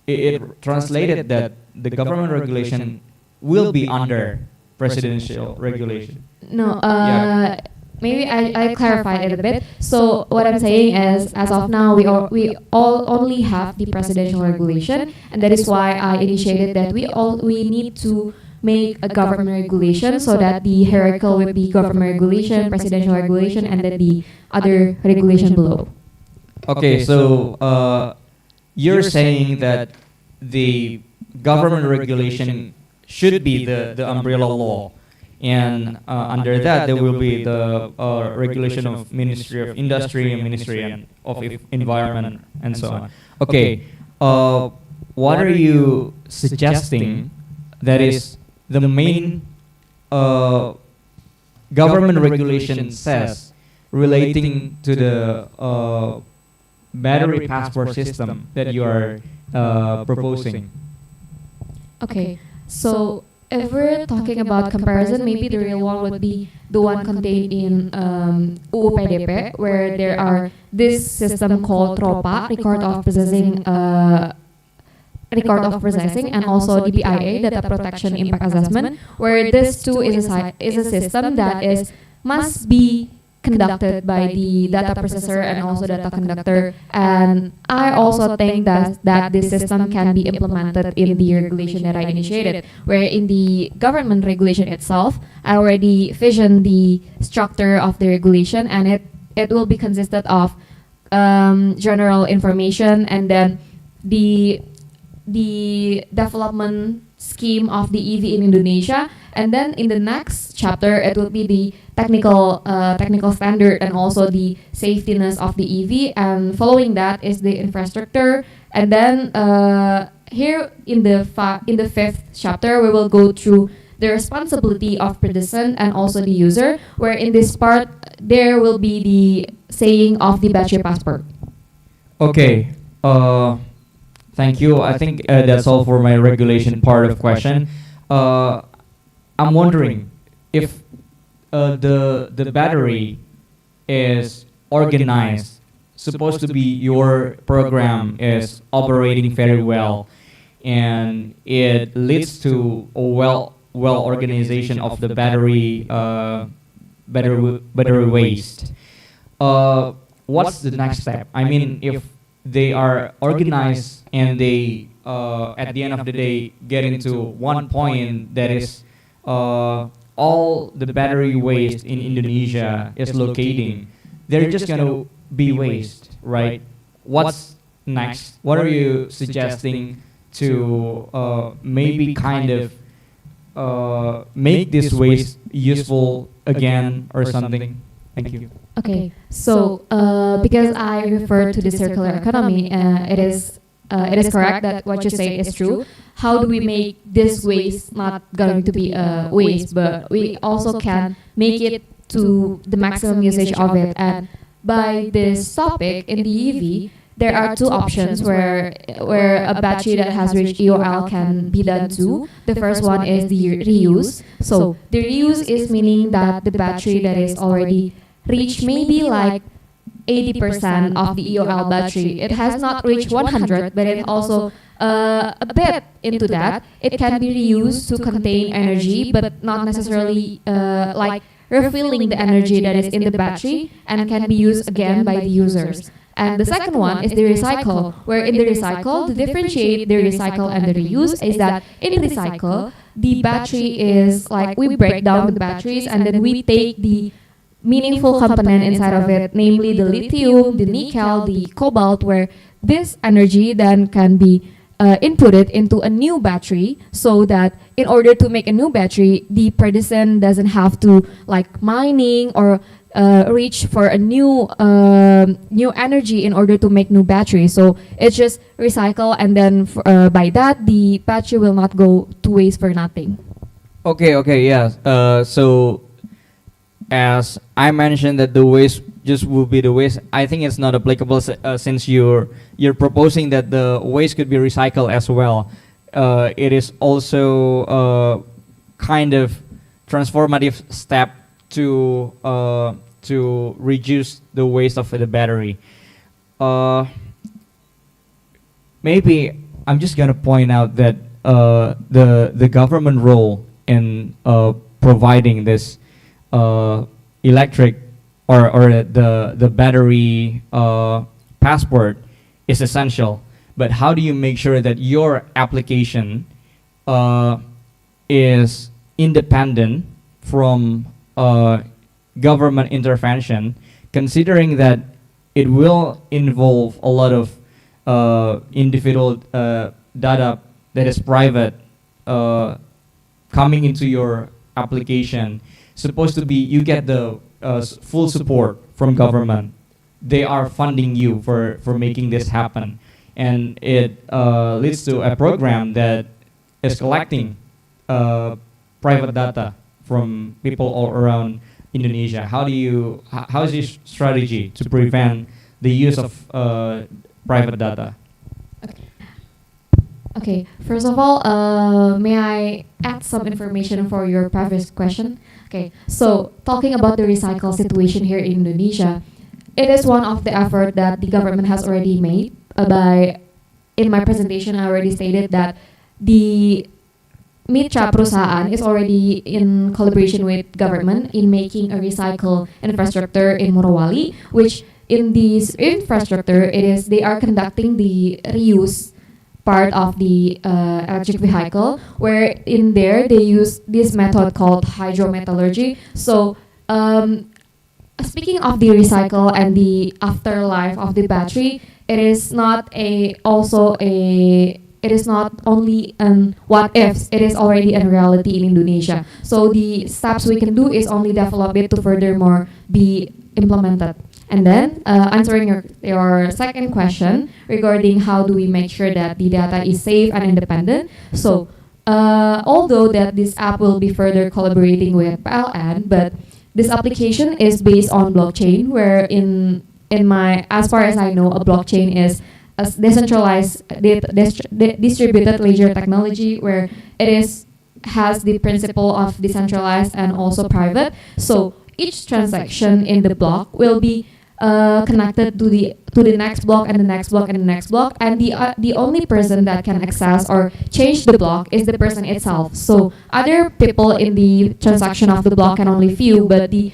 Speaker 5: it translated that the government regulation will be under presidential regulation.
Speaker 6: No,
Speaker 5: Yeah.
Speaker 6: maybe I clarified it a bit. So what I'm saying is, as of now, we all only have the presidential regulation, and that is why I initiated that we need to make a government regulation, so that the hierarchical would be government regulation, presidential regulation, and then the other regulation below.
Speaker 5: Okay, so you're saying that the government regulation should be the umbrella law, and under that there will be the regulation of Ministry of Industry and Ministry of Environment and so on. Okay, what are you suggesting that is the main government regulation says relating to the battery passport system that you are proposing?
Speaker 6: Okay, so if we're talking about comparison, maybe the real one would be the one contained in UU PDP, where there are this system called TROPA, record of processing, and also DPIA, data protection impact assessment, where this too is a system that must be conducted by the data processor and also data conductor. And I also think that this system can be implemented in the regulation that I initiated, where in the government regulation itself, I already visioned the structure of the regulation, and it will be consisted of general information, and then the development scheme of the EV in Indonesia, and then in the next chapter it will be the technical standard and also the safetiness of the EV, and following that is the infrastructure, and then here in the fifth chapter we will go through the responsibility of participant and also the user, where in this part there will be the saying of the battery passport.
Speaker 5: Okay. Thank you. I think that's all for my regulation part of question. I'm wondering if the battery is organized, supposed to be your program is operating very well, and it leads to a well organization of the battery waste. What's the next step? I mean, if they are organized and they at the end of the day get into one point that is all the battery waste in Indonesia is locating, they're just going to be waste, right? What's next? What are you suggesting to maybe kind of make this waste useful again or something? Thank you.
Speaker 6: Okay, so because I refer to the circular economy, it is correct that what you say is true. How do we make this waste not going to be a waste, but we also can make it to the maximum usage of it? And by this topic in the EV, there are two options where a battery that has reached EOL can be done too. The first one is the reuse. So the reuse is meaning that the battery that is already reached maybe like 80% of the EOL battery. It has not reached 100, but it also a bit into that. It can be reused to contain energy, but not necessarily like refilling the energy that is in the battery, and can be used again by the users. And the second one is the recycle, where in the recycle, to differentiate the recycle and the reuse is that in recycle, the battery is like we break down the batteries and then we take the meaningful component inside of it, namely the lithium, the nickel, the cobalt, where this energy then can be inputted into a new battery, so that in order to make a new battery, the partisan doesn't have to like mining or reach for a new energy in order to make new batteries. So it's just recycle, and then by that the battery will not go to waste for nothing.
Speaker 5: Okay, yeah. So as I mentioned that the waste just will be the waste, I think it's not applicable since you're proposing that the waste could be recycled as well. It is also a kind of transformative step to reduce the waste of the battery. Maybe I'm just gonna point out that the government role in providing this electric or the battery passport is essential. But how do you make sure that your application is independent from government intervention, considering that it will involve a lot of individual data that is private coming into your application? Supposed to be you get the full support from government. They are funding you for making this happen, and it leads to a program that is collecting private data from people all around Indonesia. How is your strategy to prevent the use of private data?
Speaker 6: Okay, first of all, may I add some information for your previous question? Okay, so talking about the recycle situation here in Indonesia, it is one of the effort that the government has already made. In my presentation, I already stated that the mitra perusahaan is already in collaboration with government in making a recycle infrastructure in Morowali, which in this infrastructure, they are conducting the reuse part of the electric vehicle, where in there they use this method called hydrometallurgy. So speaking of the recycle and the afterlife of the battery, it is not only an what ifs, it is already a reality in Indonesia. So the steps we can do is only develop it to furthermore be implemented. And then answering your second question regarding how do we make sure that the data is safe and independent. So although that this app will be further collaborating with PLN, but this application is based on blockchain, where as far as I know, a blockchain is a decentralized distributed ledger technology, where has the principle of decentralized and also private. So each transaction in the block will be connected to the next block and the next block and the next block, and the only person that can access or change the block is the person itself. So other people in the transaction of the block can only view, but the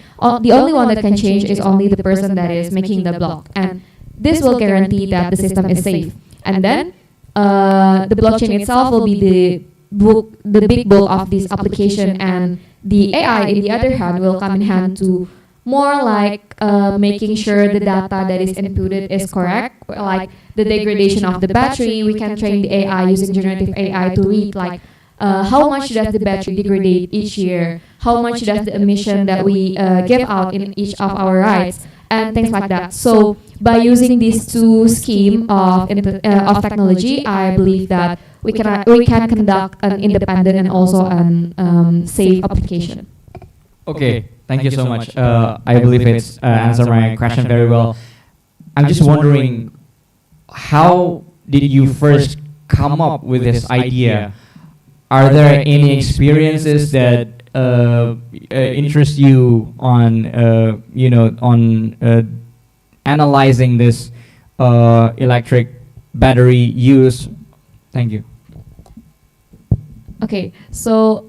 Speaker 6: only one that can change is only the person that is making the block, and this will guarantee that the system is safe. And then the blockchain itself will be the big bulk of this application, and the AI, in the other hand, will come in hand to more like making sure the data that is inputted is correct, like the degradation of the battery. We can train the AI using generative AI to read like how much does the battery degrade each year, how much does the emission that we give out in each of our rides, and things like that. So by using these two scheme of technology, I believe that we can conduct an independent and also an safe application.
Speaker 5: Okay, thank you so much. I believe it's answered my question very well. I'm just wondering, how did you first come up with this idea? Are there any experiences that interest you on analyzing this electric battery use? Thank you.
Speaker 6: Okay, so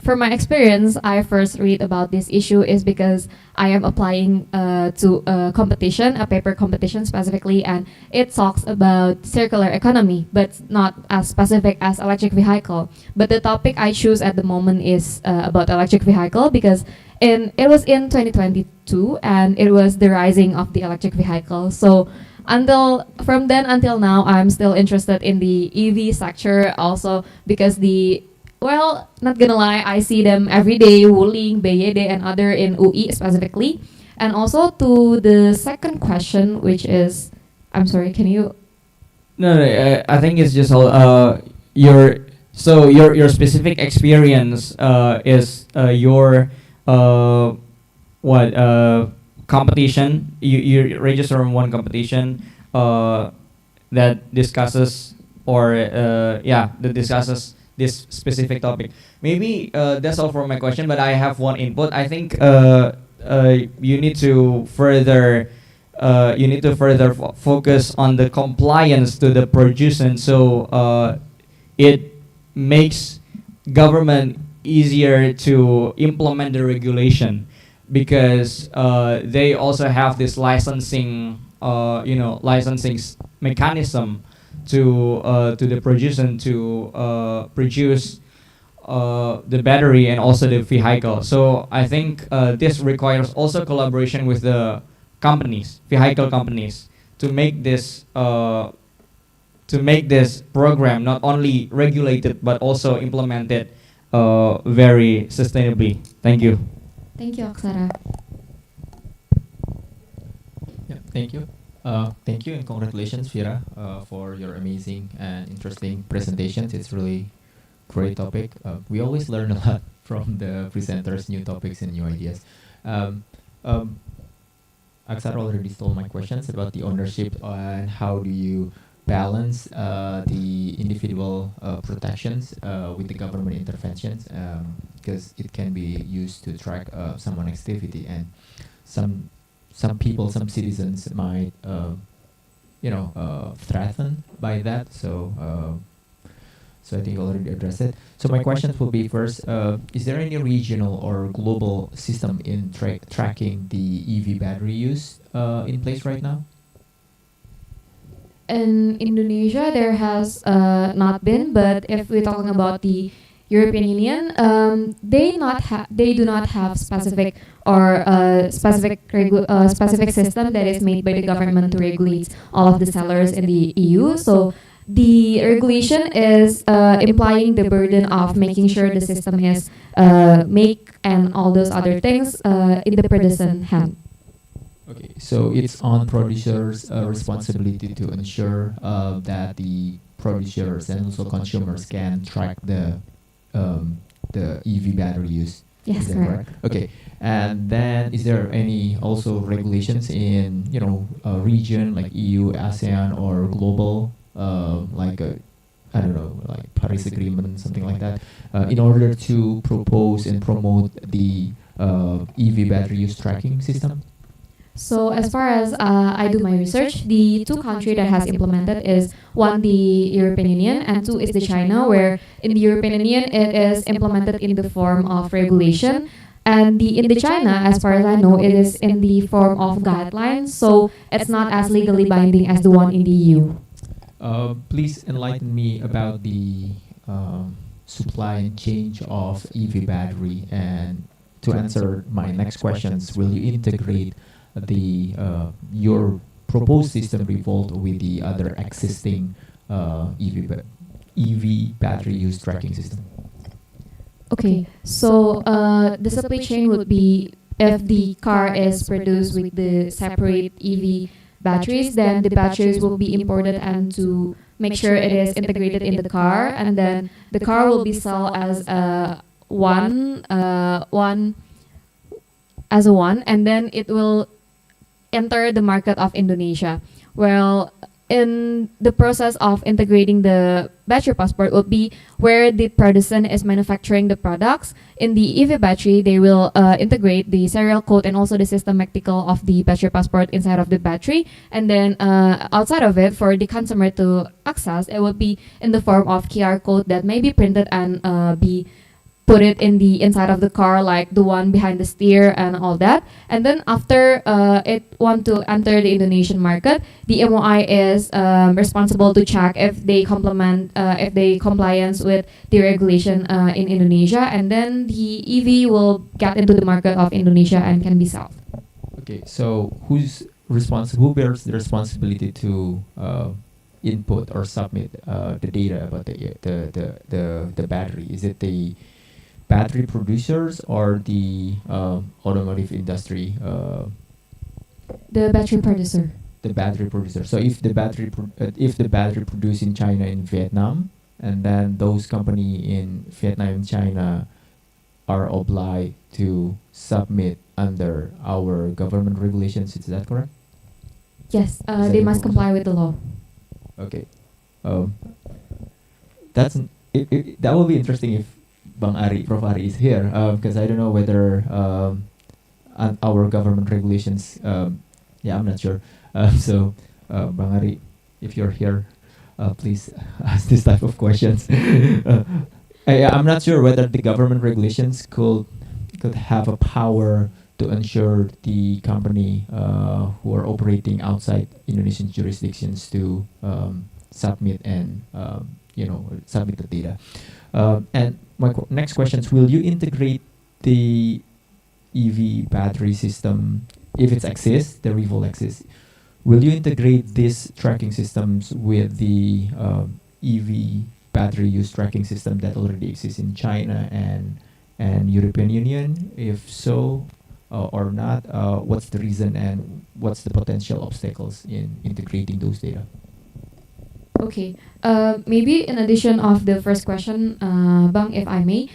Speaker 6: from my experience, I first read about this issue is because I am applying to a competition, a paper competition specifically, and it talks about circular economy, but not as specific as electric vehicle. But the topic I choose at the moment is about electric vehicle, because it was in 2022, and it was the rising of the electric vehicle. So from then until now, I'm still interested in the EV sector also, because not gonna lie, I see them every day, Wuling, BYD, and other in UI specifically. And also to the second question, which is, I'm sorry, can you?
Speaker 5: No, I think it's just your specific experience is your competition. You register in one competition that discusses this specific topic. Maybe that's all for my question, but I have one input. I think you need to further focus on the compliance to the producer, so it makes government easier to implement the regulation. because they also have this licensing, licensing mechanism to the producer to produce the battery and also the vehicle. So I think this requires also collaboration with the companies, vehicle companies, to make this program not only regulated but also implemented very sustainably. Thank you.
Speaker 6: Thank you, Aksara.
Speaker 4: Yeah, thank you. Thank you and congratulations, Vira, for your amazing and interesting presentations. It's really great topic. We always learn a lot from the presenters, new topics and new ideas. Um, um, Aksar already stole my questions about the ownership and how do you balance the individual protections with the government interventions, because it can be used to track someone's activity, and some people, some citizens might threatened by that. So I think you already addressed it. So my questions will be first, is there any regional or global system in tracking the EV battery use in place right now?
Speaker 6: In Indonesia, there has not been, but if we're talking about the European Union, they do not have specific or specific system that is made by the government to regulate all of the sellers in the EU. So the regulation is implying the burden of making sure the system is make and all those other things in the producer's hand.
Speaker 4: Okay, so it's on producers' responsibility to ensure that the producers and also consumers can track the EV battery use.
Speaker 6: Yes,
Speaker 4: Is that
Speaker 6: correct.
Speaker 4: Okay, and then is there any also regulations in a region like EU, ASEAN, or global like I don't know, like Paris Agreement, something like that, in order to propose and promote the EV battery use tracking system?
Speaker 6: So as far as I do my research, the two countries that has implemented is one the European Union and two is the China, where in the European Union it is implemented in the form of regulation, and in the China, as far as I know, it is in the form of guidelines. So it's not as legally binding as the one in the EU.
Speaker 4: Please enlighten me about the supply and change of EV battery. And to answer my next questions, will you integrate the your proposed system Revolt with the other existing EV battery use tracking system?
Speaker 6: Okay, so the supply chain would be if the car is produced with the separate EV batteries, then the batteries will be imported and to make sure it is integrated in the car, and then the car will be sold as one, and then it will enter the market of Indonesia. Well, in the process of integrating the battery passport would be where the producer is manufacturing the products. In the EV battery, they will integrate the serial code and also the systematical of the battery passport inside of the battery. And then outside of it, for the consumer to access, it would be in the form of QR code that may be printed and be put it in the inside of the car, like the one behind the steer and all that. And then after it want to enter the Indonesian market, the MOI is responsible to check if they compliance with the regulation in Indonesia, and then the EV will get into the market of Indonesia and can be sold.
Speaker 4: Okay, so who bears the responsibility to input or submit the data about the battery? Is it the battery producers or the automotive industry?
Speaker 6: The battery producer.
Speaker 4: The battery producer. So if the battery produced in China and Vietnam, and then those company in Vietnam and China are obliged to submit under our government regulations, is that correct?
Speaker 6: Yes,
Speaker 4: that
Speaker 6: they
Speaker 4: the
Speaker 6: must
Speaker 4: rules?
Speaker 6: comply with the law.
Speaker 4: Okay. That will be interesting if Prof. Ari is here, because I don't know whether our government regulations, I'm not sure. So, Bang Ari, if you're here, please ask this type of questions. I'm not sure whether the government regulations could have a power to ensure the company who are operating outside Indonesian jurisdictions to submit and submit the data. And my next question is: will you integrate the EV battery system if it exists, the Revolt exists? Will you integrate these tracking systems with the EV battery use tracking system that already exists in China and European Union? If so, or not, what's the reason and what's the potential obstacles in integrating those data?
Speaker 6: Okay. Maybe in addition of the first question, Bang, if I may,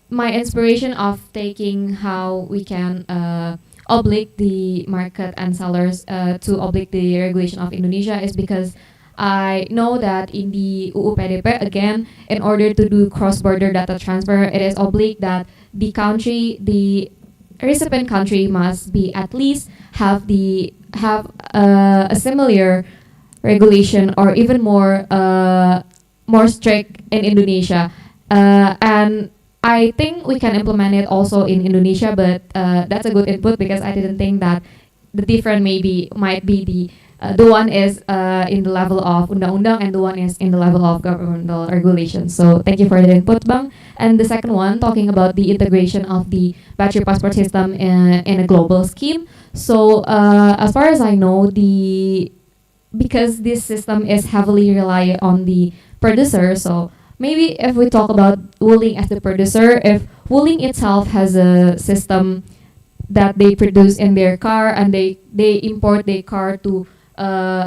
Speaker 6: my inspiration of taking how we can oblige the market and sellers to oblige the regulation of Indonesia is because I know that in the UU PDP, again, in order to do cross-border data transfer, it is obliged that the recipient country must be at least have a similar regulation or even more strict in Indonesia, and I think we can implement it also in Indonesia. But that's a good input because I didn't think that the different might be the one is in the level of undang-undang and the one is in the level of governmental regulation. So thank you for the input, Bang. And the second one, talking about the integration of the battery passport system in a global scheme. So as far as I know, because this system is heavily reliant on the producer, so maybe if we talk about Wuling as the producer, if Wuling itself has a system that they produce in their car and they import their car to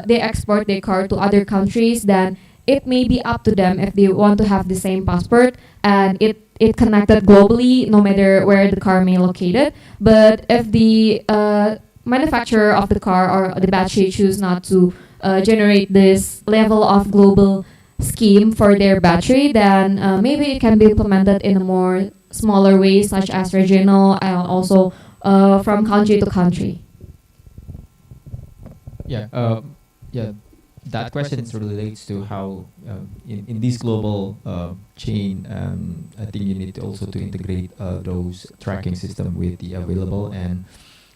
Speaker 6: they export their car to other countries, then it may be up to them if they want to have the same passport and it connected globally no matter where the car may located. But if the manufacturer of the car or the battery choose not to generate this level of global scheme for their battery, then maybe it can be implemented in a more smaller way, such as regional and also from country to country.
Speaker 4: Yeah, that question relates to how in this global chain, I think you need also to integrate those tracking system with the available, and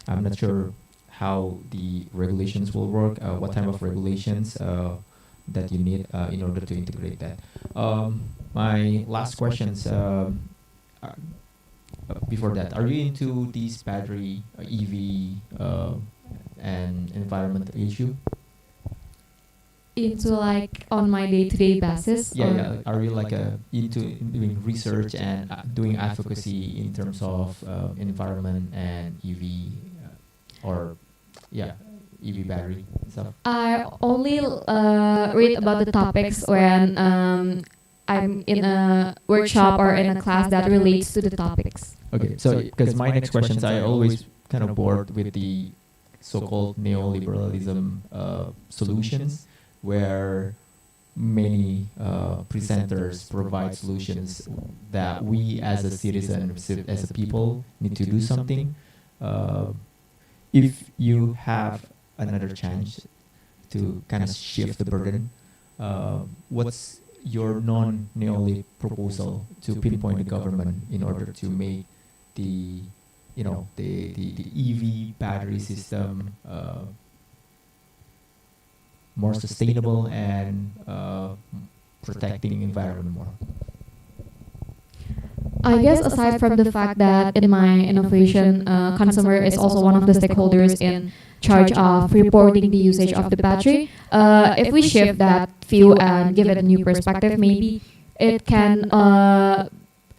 Speaker 4: I'm not sure how the regulations will work, what type of regulations that you need in order to integrate that. My last questions before that, are you into these battery EV and environmental issue?
Speaker 6: Into like on my day-to-day basis?
Speaker 4: Yeah. Are you like into doing research and doing advocacy in terms of environment and EV EV battery and stuff?
Speaker 6: I only read about the topics when I'm in a workshop or in a class that relates to the topics.
Speaker 4: Okay, so because my next questions, I always kind of bored with the so-called neoliberalism solutions, where many presenters provide solutions that we as a citizen, as a people, need to do something. If you have another chance to kind of shift the burden, what's your non-neoliberal proposal to pinpoint the government in order to make the EV battery system more sustainable and protecting environment more?
Speaker 6: I guess aside from the fact that in my innovation, consumer is also one of the stakeholders in charge of reporting the usage of the battery. If we shift that view and give it a new perspective, maybe it can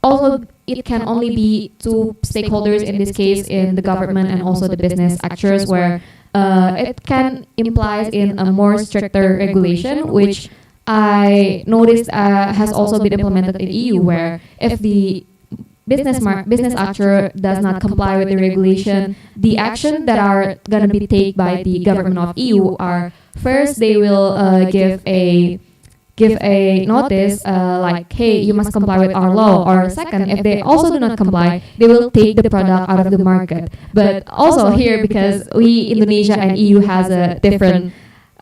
Speaker 6: only be two stakeholders in this case, in the government and also the business actors, where it can implies in a more stricter regulation, which I noticed has also been implemented in EU, where if the business actor does not comply with the regulation, the action that are going to be taken by the government of EU are, first they will give a notice like, hey, you must comply with our law, or second, if they also do not comply, they will take the product out of the market. But also here, because we, Indonesia and EU has a different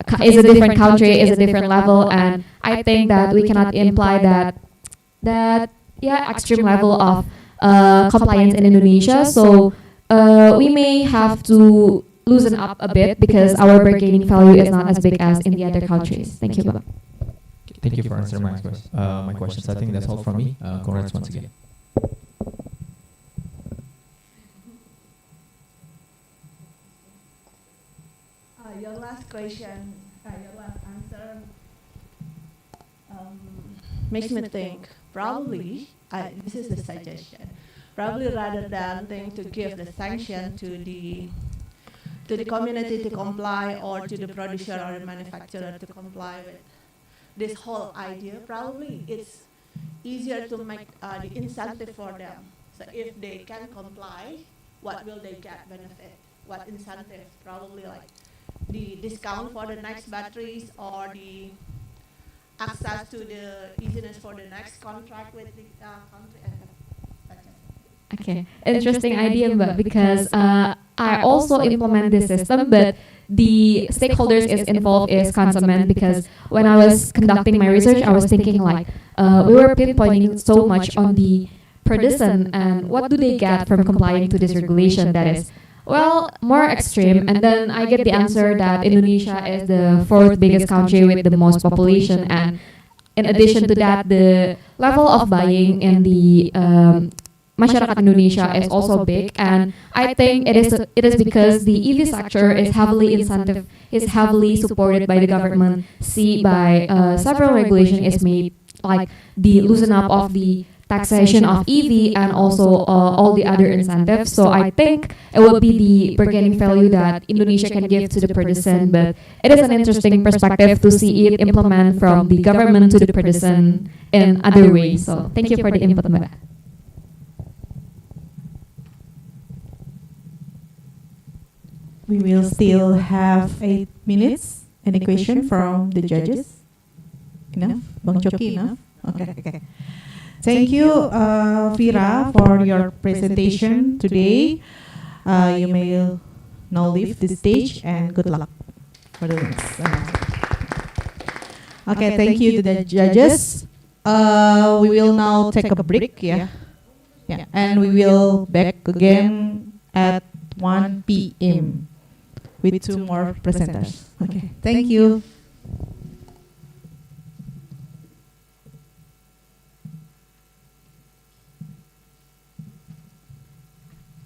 Speaker 6: country, is a different level, and I think that we cannot imply that extreme level of compliance in Indonesia. So we may have to loosen up a bit because our bargaining value is not as big as in the other countries. Thank you.
Speaker 4: Thank you for answering my questions. I think that's all from me. Congrats once again.
Speaker 3: Your last question, your last answer makes me think. Probably, this is the suggestion. Probably rather than think to give the sanction to the community to comply or to the producer or the manufacturer to comply with this whole idea, probably it's easier to make the incentive for them. So if they can comply, what will they get benefit? What incentive? Probably like the discount for the next batteries or the access to the easiness for the next contract with the country.
Speaker 6: Okay, interesting idea, but because I also implement this system, but the stakeholders is involved is consummate, because when I was conducting my research, I was thinking like we were pinpointing so much on the person and what do they get from complying to this regulation that is, well, more extreme. And then I get the answer that Indonesia is the fourth biggest country with the most population, and in addition to that, the level of buying in the masyarakat Indonesia is also big, and I think it is because the EV sector is heavily supported by the government. See, by several regulation is made, like the loosen up of the taxation of EV and also all the other incentives. So I think it will be the bargaining value that Indonesia can give to the person, but it is an interesting perspective to see it implement from the government to the person in other ways. So thank you for the input, Mbak.
Speaker 2: We will still have 8 minutes. Any question from the judges? Enough? Bang Choki, enough? Okay. Thank you, Vira, for your presentation today. You may now leave the stage, and good luck for the next. Okay, thank you to the judges. We will now take a break, yeah, and we will back again at 1 p.m. with 2 more presenters. Okay, thank you.